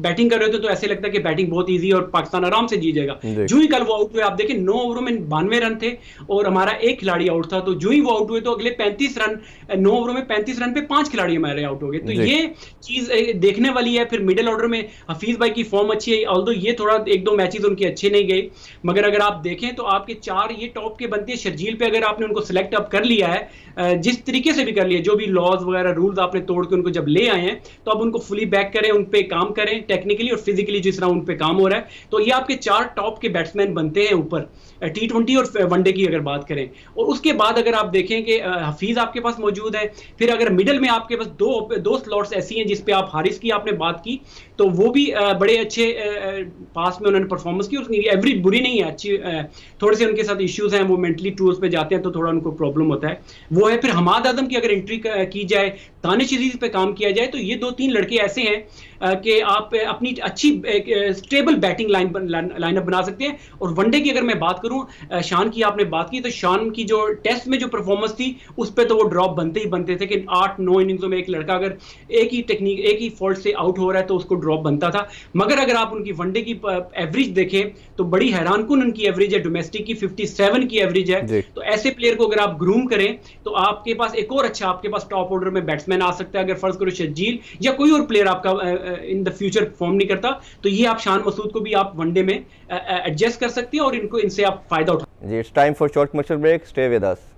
बैटिंग कर रहे होते तो ऐसे लगता है कि बैटिंग बहुत इजी और पाकिस्तान आराम से जीत जाएगा। जो ही कल वो आउट हुए, आप देखें 9 ओवरों में 92 रन थे और हमारा एक खिलाड़ी आउट था, तो जो ही वो आउट हुए तो अगले 35 रन, 9 ओवरों में 35 रन पे 5 खिलाड़ी हमारे आउट हो गए, तो ये चीज़ देखने वाली है। फिर मिडिल ऑर्डर में हफीज भाई की फॉर्म अच्छी है, ऑल्दो ये थोड़ा 1-2 मैचेस उनके अच्छे नहीं गए, मगर अगर आप देखें तो आपके 4 ये टॉप के बनते हैं। शर्जील पे अगर आपने उनको सिलेक्ट अप कर लिया है, जिस तरीके से भी कर लिया, जो भी लॉज वगैरह रूल्स आपने तोड़ के उनको जब ले आए हैं, तो अब उनको फुली बैक करें, उन पे काम करें टेक्निकली और फिजिकली, जिस तरह उन पे काम हो रहा है, तो ये आपके 4 टॉप के बैट्समैन बनते हैं ऊपर T20 और वनडे की अगर बात करें। और उसके बाद अगर आप देखें कि हफीज आपके पास मौजूद है, फिर अगर मिडिल में आपके पास दो स्लॉट्स ऐसी हैं जिस पे आप हारिस की आपने बात की, तो वो भी बड़े अच्छे पास में उन्होंने परफॉर्मेंस की, उसकी एवरेज बुरी नहीं है, अच्छी। थोड़े से उनके साथ इश्यूज हैं, वो मेंटली टूर्स पे जाते हैं तो थोड़ा उनको प्रॉब्लम होता है, वो है। फिर हमाद आदम की अगर एंट्री की जाए, तानिश अजीज पे काम किया जाए, तो ये 2-3 लड़के ऐसे हैं कि आप अपनी अच्छी स्टेबल बैटिंग लाइनअप बना सकते हैं। और वनडे की अगर मैं बात करूं, शान की आपने बात की, तो शान की जो टेस्ट में जो परफॉर्मेंस थी उस पर तो वो ड्रॉप बनते ही बनते थे कि 8-9 इनिंग्सों में एक लड़का अगर एक ही टेक्निक, एक ही फॉल्ट से आउट हो रहा है तो उसको ड्रॉप बनता था। मगर अगर आप उनकी वनडे की एवरेज देखें तो बड़ी हैरानकुन उनकी एवरेज है, डोमेस्टिक की 57 की एवरेज है। तो ऐसे प्लेयर को अगर आप ग्रूम करें तो आपके पास एक और अच्छा, आपके पास टॉप ऑर्डर में बैट्समैन आ सकता है। अगर फर्ज करो शर्जील या कोई और प्लेयर आपका इन द फ्यूचर परफॉर्म नहीं करता, तो ये आप शान मसूद को भी आप वनडे में एडजस्ट कर सकते हैं और इनसे आप फायदा उठा। जी, it's time for short commercial break, stay with us.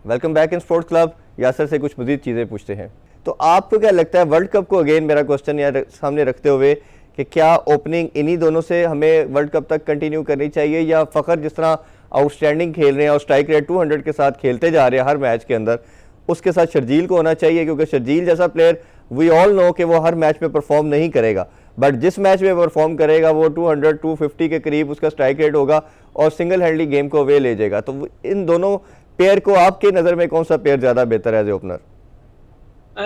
Welcome back in sports club. Yasir से कुछ मजीद चीज़ें पूछते हैं। तो आपको क्या लगता है वर्ल्ड कप को, अगेन मेरा क्वेश्चन यार सामने रखते हुए, कि क्या ओपनिंग इन्हीं दोनों से हमें वर्ल्ड कप तक कंटिन्यू करनी चाहिए, या फ़खर जिस तरह आउटस्टैंडिंग खेल रहे हैं और स्ट्राइक रेट 200 के साथ खेलते जा रहे हैं हर मैच के अंदर, उसके साथ शर्जील को होना चाहिए? क्योंकि शर्जील जैसा प्लेयर वी ऑल नो कि वो हर मैच में परफॉर्म नहीं करेगा, बट जिस मैच में परफॉर्म करेगा वो 200-250 के करीब उसका स्ट्राइक रेट होगा और सिंगल हैंडली गेम को अवे ले जाएगा। तो इन दोनों पेयर को आपके नज़र में कौन सा पेयर ज़्यादा बेहतर है एज ए ओपनर?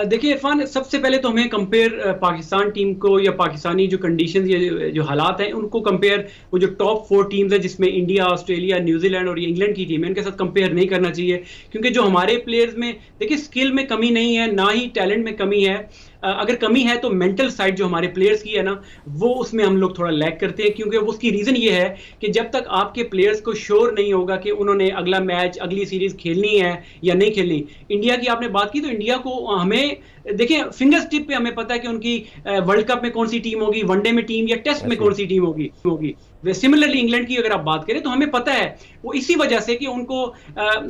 देखिए इरफान, सबसे पहले तो हमें कंपेयर पाकिस्तान टीम को या पाकिस्तानी जो कंडीशंस या जो हालात हैं उनको कंपेयर, वो जो टॉप 4 टीम्स है जिसमें इंडिया, ऑस्ट्रेलिया, न्यूजीलैंड और इंग्लैंड की टीम है, इनके साथ कंपेयर नहीं करना चाहिए। क्योंकि जो हमारे प्लेयर्स में, देखिए, स्किल में कमी नहीं है, ना ही टैलेंट में कमी है। अगर कमी है तो मेंटल साइड जो हमारे प्लेयर्स की है ना, वो उसमें हम लोग थोड़ा लैग करते हैं। क्योंकि उसकी रीज़न ये है कि जब तक आपके प्लेयर्स को श्योर नहीं होगा कि उन्होंने अगला मैच, अगली सीरीज खेलनी है या नहीं खेलनी। इंडिया की आपने बात की, तो इंडिया को हमें, देखिए, फिंगर टिप पे हमें पता है कि उनकी वर्ल्ड कप में कौन सी टीम होगी, वनडे में टीम या टेस्ट में कौन सी टीम होगी। सिमिलरली इंग्लैंड की अगर आप बात करें तो हमें पता है वो इसी वजह से कि उनको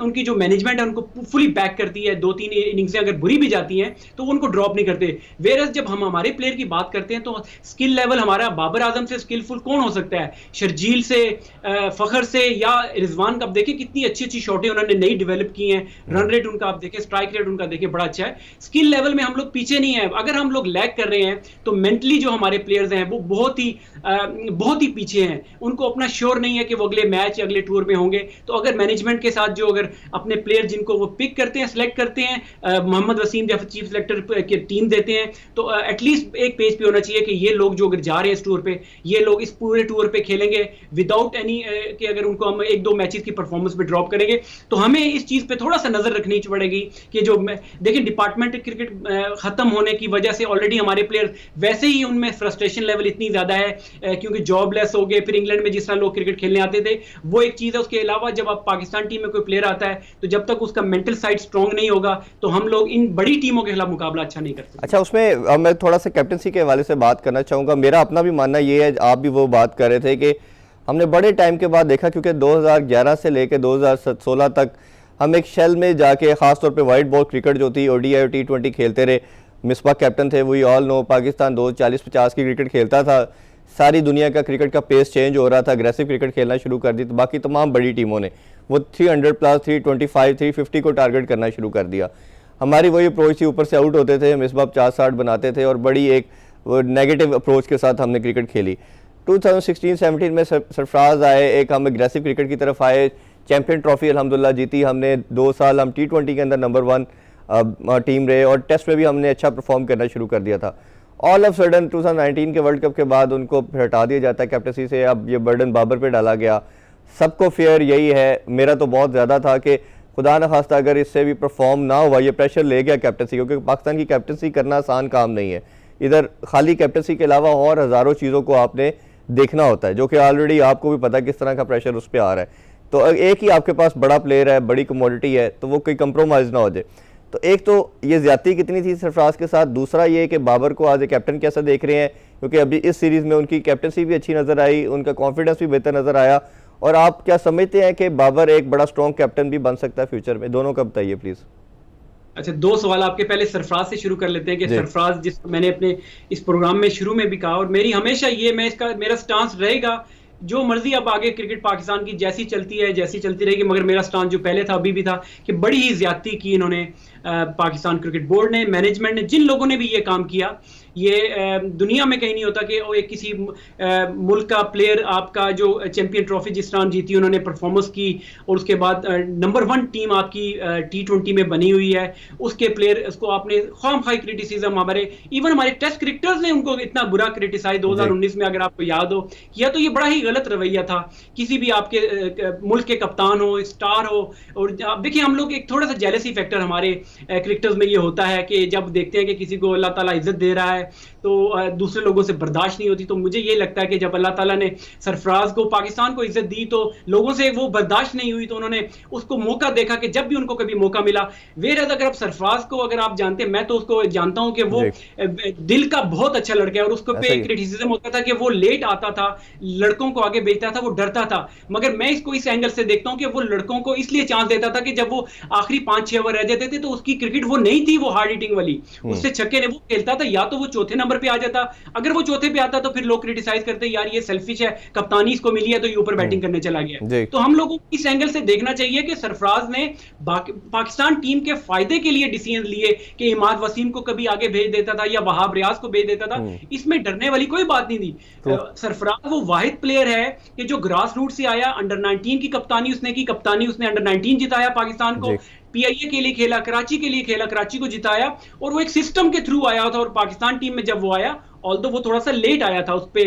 उनकी जो मैनेजमेंट है उनको फुली बैक करती है। 2-3 इनिंग्स अगर बुरी भी जाती हैं तो वो उनको ड्रॉप नहीं करते। वेरस जब हम हमारे प्लेयर की बात करते हैं तो स्किल लेवल हमारा बाबर आजम से स्किलफुल कौन हो सकता है? शर्जील से, फखर से, या रिजवान का आप देखें कितनी अच्छी अच्छी शॉटें उन्होंने नई डेवलप की हैं। रन रेट उनका आप देखें, स्ट्राइक रेट उनका देखें, बड़ा अच्छा है। स्किल लेवल में हम लोग पीछे नहीं है। अगर हम लोग लैग कर रहे हैं तो मेंटली जो हमारे प्लेयर्स हैं वो बहुत ही पीछे हैं। उनको अपना श्योर नहीं है कि वो अगले मैच या अगले टूर में होंगे। तो अगर मैनेजमेंट के साथ जो अगर अपने प्लेयर जिनको वो पिक करते हैं, सिलेक्ट करते हैं, मोहम्मद वसीम जैसे चीफ सिलेक्टर की टीम देते हैं, तो एटलीस्ट एक पेज पे होना चाहिए कि ये लोग जो अगर जा रहे हैं इस टूर पे, ये लोग इस पूरे टूर पे खेलेंगे विदाउट एनी कि अगर उनको हम 1-2 मैचेस की परफॉर्मेंस पे ड्रॉप करेंगे। तो हमें इस चीज पे थोड़ा सा नजर रखनी पड़ेगी कि जो देखिए डिपार्टमेंट क्रिकेट खत्म होने की वजह से ऑलरेडी हमारे प्लेयर वैसे ही उनमें फ्रस्ट्रेशन लेवल इतनी ज्यादा है क्योंकि जॉबलेस हो गए। फिर इंग्लैंड में जिस तरह लोग क्रिकेट खेलने आते थे वो एक चीज है। उसके अलावा जब आप पाकिस्तान टीम में कोई प्लेयर आता है तो जब तक उसका मेंटल साइड स्ट्रांग नहीं होगा तो हम लोग इन बड़ी टीमों के खिलाफ मुकाबला अच्छा नहीं कर सकते। अच्छा, उसमें मैं थोड़ा सा कैप्टनसी के हवाले से बात करना चाहूँगा। मेरा अपना भी मानना ये है, आप भी वो बात कर रहे थे कि हमने बड़े टाइम के बाद देखा, क्योंकि 2011 से लेकर 2016 तक हम एक शेल में जाके, ख़ासतौर पे वाइट बॉल क्रिकेट जो थी, ओडीआई और T20 खेलते रहे। मिसबा कैप्टन थे, वी ऑल नो। पाकिस्तान 40-50 की क्रिकेट खेलता था। सारी दुनिया का क्रिकेट का पेस चेंज हो रहा था, अग्रेसिव क्रिकेट खेलना शुरू कर दी। तो बाकी तमाम बड़ी टीमों ने वो 300+, 325, 350 को टारगेट करना शुरू कर दिया। हमारी वही अप्रोच थी, ऊपर से आउट होते थे, मिसबा 50-60 बनाते थे और बड़ी एक नेगेटिव अप्रोच के साथ हमने क्रिकेट खेली। 2016-17 में सरफराज आए, एक हम एग्रेसिव क्रिकेट की तरफ आए, चैम्पियन ट्रॉफी अल्हम्दुलिल्लाह जीती हमने। 2 साल हम T20 के अंदर नंबर 1 टीम रहे और टेस्ट में भी हमने अच्छा परफॉर्म करना शुरू कर दिया था। ऑल ऑफ सडन 2019 के वर्ल्ड कप के बाद उनको हटा दिया जाता है कैप्टनसी से। अब ये बर्डन बाबर पे डाला गया। सबको फेयर यही है, मेरा तो बहुत ज़्यादा था कि खुदा न खास्ता अगर इससे भी परफॉर्म ना हुआ, ये प्रेशर ले गया कैप्टनसी, क्योंकि पाकिस्तान की कैप्टनसी करना आसान काम नहीं है। इधर खाली कैप्टनसी के अलावा और हज़ारों चीज़ों को आपने देखना होता है, जो कि ऑलरेडी आपको भी पता है किस तरह का प्रेशर उस पर आ रहा है। तो एक ही आपके पास बड़ा प्लेयर है, बड़ी कमोडिटी है, तो वो कोई कंप्रोमाइज़ ना हो जाए। तो एक तो ये ज़्यादती कितनी थी सरफराज के साथ, दूसरा ये कि बाबर को आज ए कैप्टन कैसा देख रहे हैं, क्योंकि अभी इस सीरीज़ में उनकी कैप्टनसी भी अच्छी नज़र आई, उनका कॉन्फिडेंस भी बेहतर नज़र आया। और आप क्या समझते हैं कि बाबर एक बड़ा स्ट्रॉन्ग कैप्टन भी बन सकता है फ्यूचर में? दोनों का बताइए प्लीज़। अच्छा, दो सवाल आपके। पहले सरफराज से शुरू कर लेते हैं कि जी सरफराज, जिस मैंने अपने इस प्रोग्राम में शुरू में भी कहा, और मेरी हमेशा ये, मैं इसका मेरा स्टांस रहेगा, जो मर्जी अब आगे क्रिकेट पाकिस्तान की जैसी चलती है जैसी चलती रहेगी, मगर मेरा स्टांस जो पहले था अभी भी था कि बड़ी ही ज्यादती की इन्होंने पाकिस्तान क्रिकेट बोर्ड ने, मैनेजमेंट ने, जिन लोगों ने भी ये काम किया। ये दुनिया में कहीं नहीं होता कि वो एक किसी मुल्क का प्लेयर, आपका जो चैंपियन ट्रॉफी जिस तरह जीती उन्होंने, परफॉर्मेंस की, और उसके बाद नंबर 1 टीम आपकी T20 में बनी हुई है, उसके प्लेयर, उसको आपने खामखाई क्रिटिसिज्म, इवन हमारे टेस्ट क्रिकेटर्स ने उनको इतना बुरा क्रिटिसाइज 2019 में, अगर आपको याद हो, किया। तो ये बड़ा ही गलत रवैया था। किसी भी आपके मुल्क के कप्तान हो, स्टार हो, और आप देखिए, हम लोग एक थोड़ा सा जेलसी फैक्टर हमारे क्रिकेटर्स में ये होता है कि जब देखते हैं कि किसी को अल्लाह ताला इज्जत दे रहा है तो दूसरे लोगों से बर्दाश्त नहीं होती। तो मुझे ये लगता है कि जब अल्लाह ताला ने सरफराज को, पाकिस्तान को इज्जत दी, तो लोगों से वो बर्दाश्त नहीं हुई, तो उन्होंने उसको मौका देखा कि जब भी उनको कभी मौका मिला। वेयर अगर आप सरफराज को, अगर आप जानते हैं, मैं तो उसको जानता हूं कि वो दिल का बहुत अच्छा लड़का है, और उसको पे क्रिटिसिज्म होता था कि वो लेट आता था, लड़कों को आगे भेजता था, वो डरता था। मगर मैं इसको इस एंगल से देखता हूं कि वो लड़कों को इसलिए चांस देता था कि जब वो आखिरी 5-6 ओवर रह जाते थे तो उसकी क्रिकेट वो नहीं थी, वो हार्ड हिटिंग वाली, उससे छक्के ने वो खेलता था, या तो वो चौथे नंबर पे आ जाता। अगर वो चौथे पे आता तो फिर लोग क्रिटिसाइज करते, यार ये सेल्फिश है, कप्तानी इसको मिली है तो ये ऊपर बैटिंग करने चला गया। तो हम लोगों को इस एंगल से देखना चाहिए कि सरफराज ने पाकिस्तान टीम के फायदे के लिए डिसीजन लिए कि इमाद वसीम को कभी आगे भेज देता था या वहाब रियाज को भेज देता था। इसमें डरने वाली कोई बात नहीं थी। सरफराज वो वाहिद प्लेयर है कि जो ग्रास रूट से आया, अंडर 19 की कप्तानी उसने की, कप्तानी उसने अंडर 19 जिताया पाकिस्तान को, PIA के लिए खेला, कराची के लिए खेला, कराची को जिताया, और वो एक सिस्टम के थ्रू आया था। और पाकिस्तान टीम में जब वो आया, ऑल्दो वो थोड़ा सा लेट आया था, उस पे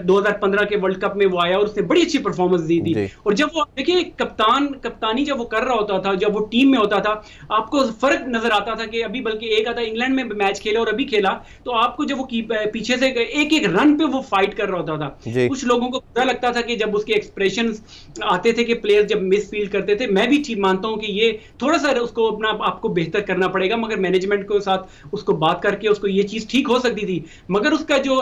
2015 के वर्ल्ड कप में वो आया और उसने बड़ी अच्छी परफॉर्मेंस दी थी। और जब वो देखिए कप्तानी जब वो कर रहा होता था, जब वो टीम में होता था, आपको फर्क नजर आता था कि अभी, बल्कि एक आता इंग्लैंड में मैच खेला और अभी खेला, तो आपको जब वो पीछे से एक एक रन पे वो फाइट कर रहा होता था। कुछ लोगों को बुरा लगता था कि जब उसके एक्सप्रेशन आते थे कि प्लेयर जब मिस फील्ड करते थे। मैं भी ठीक मानता हूं कि ये थोड़ा सा उसको अपना आपको बेहतर करना पड़ेगा, मगर मैनेजमेंट के साथ उसको बात करके उसको ये चीज ठीक हो सकती थी। मगर उसका जो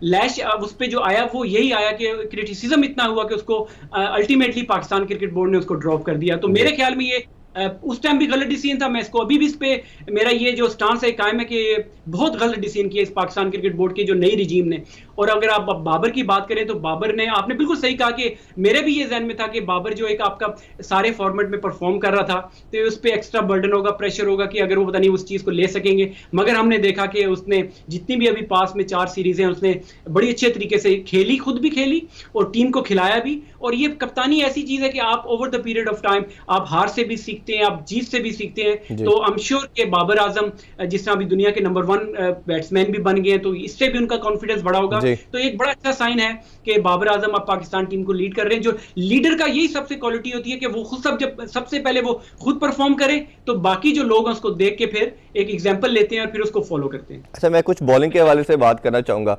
लैश उस पे जो आया, वो यही आया कि क्रिटिसिज्म इतना हुआ कि उसको अल्टीमेटली पाकिस्तान क्रिकेट बोर्ड ने उसको ड्रॉप कर दिया। तो मेरे ख्याल में ये उस टाइम भी गलत डिसीजन था। मैं इसको अभी भी इस पे मेरा ये जो स्टांस है कायम है कि बहुत गलत डिसीजन किया इस पाकिस्तान क्रिकेट बोर्ड के जो नई रिजीम ने। और अगर आप बाबर की बात करें तो बाबर ने, आपने बिल्कुल सही कहा कि मेरे भी ये जहन में था कि बाबर जो एक आपका सारे फॉर्मेट में परफॉर्म कर रहा था तो उस पर एक्स्ट्रा बर्डन होगा, प्रेशर होगा कि अगर वो पता नहीं उस चीज को ले सकेंगे। मगर हमने देखा कि उसने जितनी भी अभी पास में 4 सीरीज हैं उसने बड़ी अच्छे तरीके से खेली, खुद भी खेली और टीम को खिलाया भी। और ये कप्तानी ऐसी चीज है कि आप over the period of time आप हार से भी सीखते हैं, आप जीत से भी सीखते हैं। तो आई एम श्योर कि बाबर आजम जिस तरह अभी दुनिया के नंबर 1 बैट्समैन भी बन गए हैं, तो इससे भी उनका कॉन्फिडेंस बढ़ा होगा। तो एक बड़ा अच्छा साइन है कि बाबर आजम अब पाकिस्तान टीम को लीड कर रहे हैं। जो लीडर का यही सबसे क्वालिटी होती है कि वो खुद जब सबसे पहले वो खुद परफॉर्म करे तो बाकी जो लोग हैं उसको देख के फिर एक एग्जांपल लेते हैं और फिर उसको फॉलो करते हैं। अच्छा, मैं कुछ बॉलिंग के हवाले से बात करना चाहूँगा।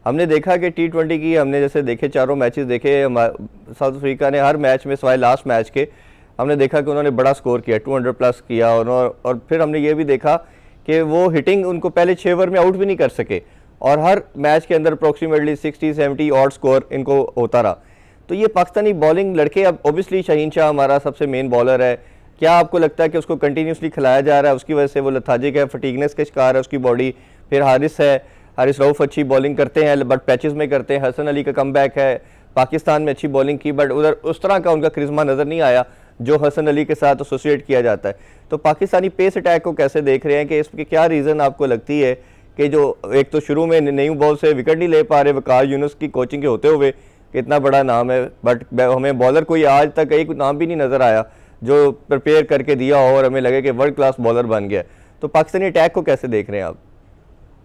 हमने देखा कि T20 की हमने जैसे देखे, चारों मैचेस देखे, साउथ अफ्रीका ने हर मैच में सिवाय लास्ट मैच के हमने देखा कि उन्होंने बड़ा स्कोर किया, 200 प्लस किया। और फिर हमने ये भी देखा कि वो हिटिंग उनको पहले 6 ओवर में आउट भी नहीं कर सके और हर मैच के अंदर अप्रोक्सीमेटली 60-70 ऑड स्कोर इनको होता रहा। तो ये पाकिस्तानी बॉलिंग लड़के, अब ओबियसली शाहीन शाह हमारा सबसे मेन बॉलर है, क्या आपको लगता है कि उसको कंटिन्यूसली खिलाया जा रहा है, उसकी वजह से वो लथाजिक है, फटीगनेस के शिकार है उसकी बॉडी? फिर हारिस है, हारिस रऊफ अच्छी बॉलिंग करते हैं बट पैचेस में करते हैं। हसन अली का कमबैक है, पाकिस्तान में अच्छी बॉलिंग की बट उधर उस तरह का उनका क्रिश्मा नज़र नहीं आया जो हसन अली के साथ एसोसिएट किया जाता है। तो पाकिस्तानी पेस अटैक को कैसे देख रहे हैं कि इसके क्या रीज़न आपको लगती है कि जो एक तो शुरू में न्यू बॉल से विकेट नहीं ले पा रहे, वकार यूनुस की कोचिंग के होते हुए कितना बड़ा नाम है, बट हमें बॉलर कोई आज तक एक नाम भी नहीं नज़र आया जो प्रिपेयर करके दिया हो और हमें लगे कि वर्ल्ड क्लास बॉलर बन गया। तो पाकिस्तानी अटैक को कैसे देख रहे हैं आप?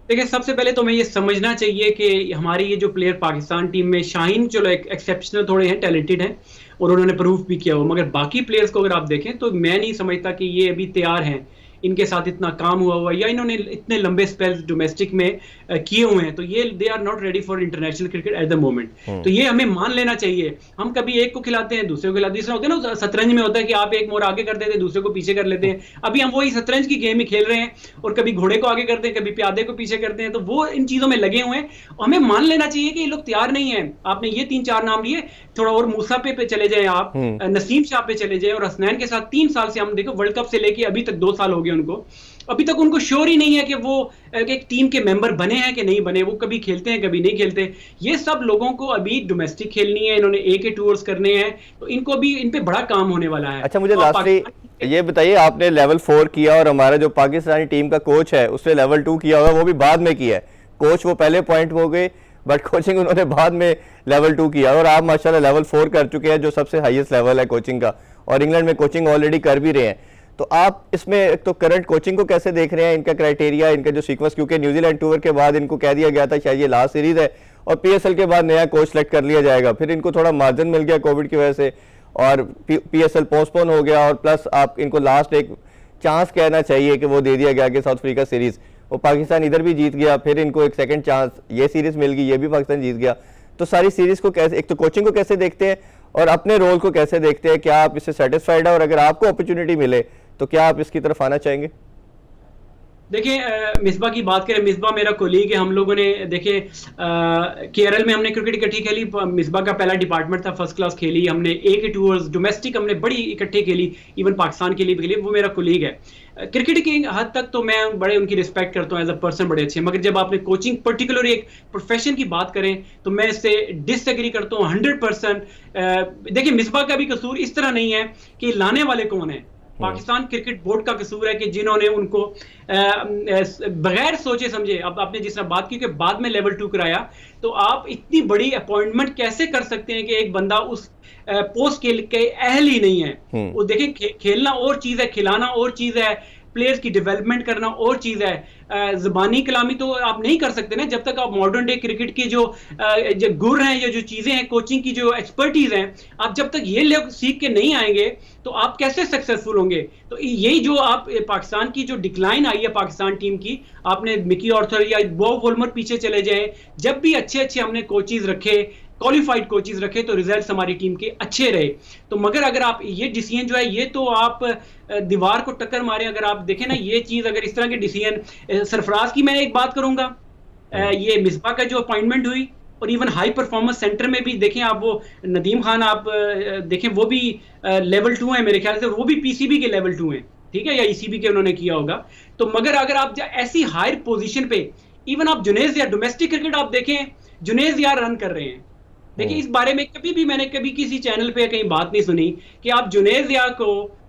देखिए, सबसे पहले तो मैं ये समझना चाहिए कि हमारे ये जो प्लेयर पाकिस्तान टीम में, शाहीन चलो एक एक्सेप्शनल थोड़े हैं, टैलेंटेड हैं और उन्होंने प्रूफ भी किया हो, मगर बाकी प्लेयर्स को अगर आप देखें तो मैं नहीं समझता कि ये अभी तैयार हैं, इनके साथ इतना काम हुआ या इन्होंने इतने लंबे स्पेल्स डोमेस्टिक में किए हुए हैं, तो ये they are not ready for international cricket at the moment. तो ये हमें मान लेना चाहिए। हम कभी एक को खिलाते हैं, दूसरे को खिलाते हैं, जिसमें होता है ना शतरंज में होता है कि आप एक मोड़ आगे कर देते हैं, दूसरे को पीछे कर लेते हैं। अभी हम वही शतरंज की गेम ही खेल रहे हैं, और कभी घोड़े को आगे करते हैं, कभी प्यादे को पीछे करते हैं। तो वो इन चीजों में लगे हुए हैं, हमें मान लेना चाहिए कि ये लोग तैयार नहीं है। आपने ये 3-4 नाम लिए, थोड़ा और मूसा पे चले जाए आप, नसीम शाह पे चले जाए, और हसनैन के साथ 3 साल से हम देखो वर्ल्ड कप से लेके अभी तक 2 साल हो गए उनको, अभी तक उनको श्योर ही नहीं है कि वो एक टीम के मेंबर बने हैं कि नहीं बने। वो कभी खेलते हैं, कभी नहीं खेलते। ये सब लोगों को अभी डोमेस्टिक खेलनी है, इन्होंने ए के टूर्स करने हैं, तो इनको अभी इन पे बड़ा काम होने वाला है। अच्छा, मुझे लास्टली ये बताइए, आपने लेवल 4 किया और हमारा जो पाकिस्तानी टीम का कोच है उसने लेवल 2 किया होगा, वो भी बाद में किया है। कोच वो पहले पॉइंट हो गए, बट कोचिंग उन्होंने बाद में लेवल 2 किया, और आप माशाल्लाह लेवल 4 कर चुके हैं, जो सबसे हाईएस्ट लेवल है कोचिंग का, और इंग्लैंड में कोचिंग ऑलरेडी कर भी रहे हैं। तो आप इसमें एक तो करंट कोचिंग को कैसे देख रहे हैं, इनका क्राइटेरिया, इनका जो सीक्वेंस, क्योंकि न्यूजीलैंड टूर के बाद इनको कह दिया गया था शायद ये लास्ट सीरीज है, और पीएसएल के बाद नया कोच सेलेक्ट कर लिया जाएगा। फिर इनको थोड़ा मार्जिन मिल गया कोविड की वजह से, और पीएसएल पोस्टपोन हो गया, और प्लस आप इनको लास्ट एक चांस कहना चाहिए कि वो दे दिया गया कि साउथ अफ्रीका सीरीज, वो पाकिस्तान इधर भी जीत गया, फिर इनको एक सेकंड चांस ये सीरीज मिल गई, ये भी पाकिस्तान जीत गया। तो सारी सीरीज को कैसे, एक तो कोचिंग को कैसे देखते हैं और अपने रोल को कैसे देखते हैं, क्या आप इससे सेटिस्फाइड है, और अगर आपको अपॉर्चुनिटी मिले तो क्या आप इसकी तरफ आना चाहेंगे? देखिए, मिसबा की बात करें, मिसबा मेरा कोलीग है। हम लोगों ने देखिए केरल में हमने क्रिकेट इकट्ठी खेली, मिसबा का पहला डिपार्टमेंट था, फर्स्ट क्लास खेली हमने, ए के टूर्स डोमेस्टिक हमने बड़ी इकट्ठे खेली, इवन पाकिस्तान के लिए भी खेली। वो मेरा कोलीग है। क्रिकेट की हद तक तो मैं बड़े उनकी रिस्पेक्ट करता हूँ, एज अ पर्सन बड़े अच्छे, मगर जब आपने कोचिंग पर्टिकुलर एक प्रोफेशन की बात करें तो मैं इससे डिसएग्री करता हूँ 100%। देखिए, मिसबा का भी कसूर इस तरह नहीं है कि लाने वाले कौन है, पाकिस्तान क्रिकेट बोर्ड का कसूर है कि जिन्होंने उनको बगैर सोचे समझे, अब आपने जिस तरह बात की कि बाद में लेवल 2 कराया, तो आप इतनी बड़ी अपॉइंटमेंट कैसे कर सकते हैं कि एक बंदा उस पोस्ट के अहल ही नहीं है। वो देखिए, खेलना और चीज है, खिलाना और चीज है, प्लेयर्स की डेवलपमेंट करना और चीज है। ज़बानी कलामी तो आप नहीं कर सकते ना, जब तक आप मॉडर्न डे क्रिकेट के जो गुर हैं या जो चीजें हैं, कोचिंग की जो एक्सपर्टीज हैं, आप जब तक ये लोग सीख के नहीं आएंगे तो आप कैसे सक्सेसफुल होंगे? तो यही जो आप पाकिस्तान की जो डिक्लाइन आई है पाकिस्तान टीम की, आपने मिकी ऑर्थर या बॉब वोल्मर पीछे चले जाए, जब भी अच्छे अच्छे हमने कोचेज रखे, क्वालिफाइड कोचेज रखे, तो रिजल्ट्स हमारी टीम के अच्छे रहे। तो मगर अगर आप ये डिसीजन जो है, ये तो आप दीवार को टक्कर मारे। अगर आप देखें ना, ये चीज अगर इस तरह के डिसीजन, सरफराज की मैं एक बात करूंगा, ये मिसबा का जो अपॉइंटमेंट हुई, और इवन हाई परफॉर्मेंस सेंटर में भी देखें आप, वो नदीम खान आप देखें, वो भी लेवल 2 है मेरे ख्याल से, वो भी पीसीबी के लेवल 2 है, ठीक है, या ईसीबी के उन्होंने किया होगा। तो मगर अगर आप ऐसी हायर पोजीशन पे, इवन आप जुनेज या डोमेस्टिक क्रिकेट आप देखें, जुनेज यार रन कर रहे हैं। देखिए, इस बारे में मैंने कभी किसी चैनल पे कहीं बात नहीं सुनी कि आप जुनेज या को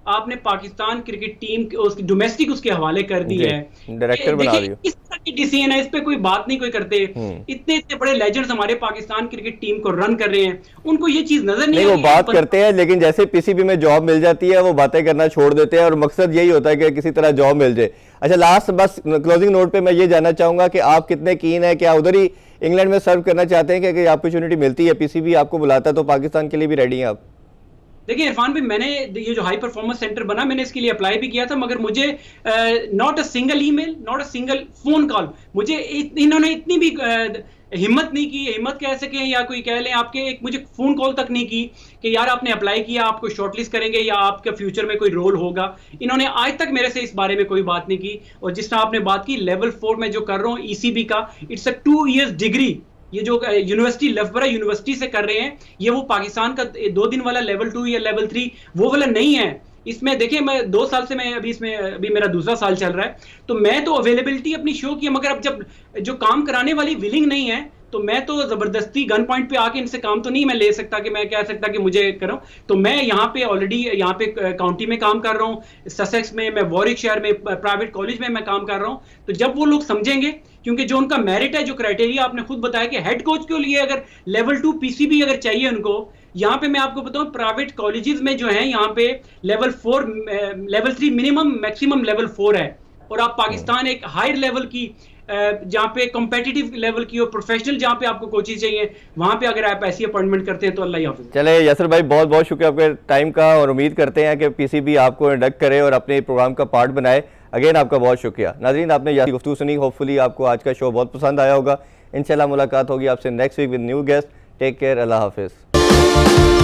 आपने पाकिस्तान क्रिकेट टीम उसकी डोमेस्टिक उसके हवाले कर दी है, डायरेक्टर बना रही है। इस तरह की डिसीजन है, इस पे कोई बात नहीं कोई करते। इतने इतने बड़े लेजेंड्स हमारे पाकिस्तान क्रिकेट टीम को रन कर रहे हैं, उनको ये चीज नजर नहीं, वो बात करते हैं, लेकिन जैसे पीसीबी में जॉब मिल जाती है वो बातें करना छोड़ देते हैं, और मकसद यही होता है कि किसी तरह जॉब मिल जाए। अच्छा, लास्ट बस क्लोजिंग नोट पे मैं ये जानना चाहूंगा कि आप कितने कीन है, क्या उधर ही इंग्लैंड में सर्व करना चाहते हैं कि अगर अपॉर्चुनिटी मिलती है, पीसीबी आपको बुलाता है, तो पाकिस्तान के लिए भी रेडी हैं आप? देखिए इरफान भाई, मैंने ये जो हाई परफॉर्मेंस सेंटर बना, मैंने इसके लिए अप्लाई भी किया था, मगर मुझे not a single email, not a single phone call, मुझे इन्होंने इतनी भी हिम्मत नहीं की, हिम्मत कह सकें या कोई कह लें आपके, एक मुझे फोन कॉल तक नहीं की कि यार आपने अप्लाई किया, आपको शॉर्टलिस्ट करेंगे या आपके फ्यूचर में कोई रोल होगा। इन्होंने आज तक मेरे से इस बारे में कोई बात नहीं की। और जिस तरह आपने बात की लेवल 4 में जो कर रहा हूँ ईसीबी का, इट्स अ 2 years डिग्री, ये जो यूनिवर्सिटी लेफ्टबरा यूनिवर्सिटी से कर रहे हैं, ये वो पाकिस्तान का 2 दिन वाला लेवल 2 या लेवल 3 वो वाला नहीं है। इसमें देखिए, मैं 2 साल से मैं अभी मेरा दूसरा साल चल रहा है, तो मैं तो अवेलेबिलिटी अपनी शो की, मगर अब जब जो काम कराने वाली विलिंग नहीं है, तो मैं तो जबरदस्ती गन पॉइंट पे आके इनसे काम तो नहीं मैं ले सकता कि मैं कह सकता कि मुझे करो। तो मैं यहाँ पे ऑलरेडी यहाँ पे काउंटी में काम कर रहा हूँ, ससेक्स में, मैं वॉरिकशायर में प्राइवेट कॉलेज में मैं काम कर रहा हूँ। तो जब वो लोग समझेंगे, क्योंकि जो उनका मेरिट है, जो क्राइटेरिया आपने खुद बताया कि हेड कोच के लिए अगर लेवल 2 पीसीबी अगर चाहिए उनको, यहाँ पे मैं आपको बताऊं प्राइवेट कॉलेजेस में जो है यहाँ पे लेवल 3 मिनिमम, मैक्सिमम लेवल 4 है। और आप पाकिस्तान एक हायर लेवल की जहाँ पे कॉम्पिटिटिव लेवल की और प्रोफेशनल जहाँ पे आपको कोचेज चाहिए, वहाँ पे अगर आप ऐसी अपॉइंटमेंट करते हैं तो अल्लाह हाफिज़। चले यासर भाई, बहुत बहुत शुक्रिया आपके टाइम का, और उम्मीद करते हैं कि पीसीबी आपको इंडक्ट करे और अपने प्रोग्राम का पार्ट बनाए। अगेन आपका बहुत शुक्रिया। नाज़रीन, आपने यासर गुफ्तगू सुनी, होपफुली आपको आज का शो बहुत पसंद आया होगा। इंशाल्लाह मुलाकात होगी आपसे next week with new guest. Take care, अल्लाह हाफिज़।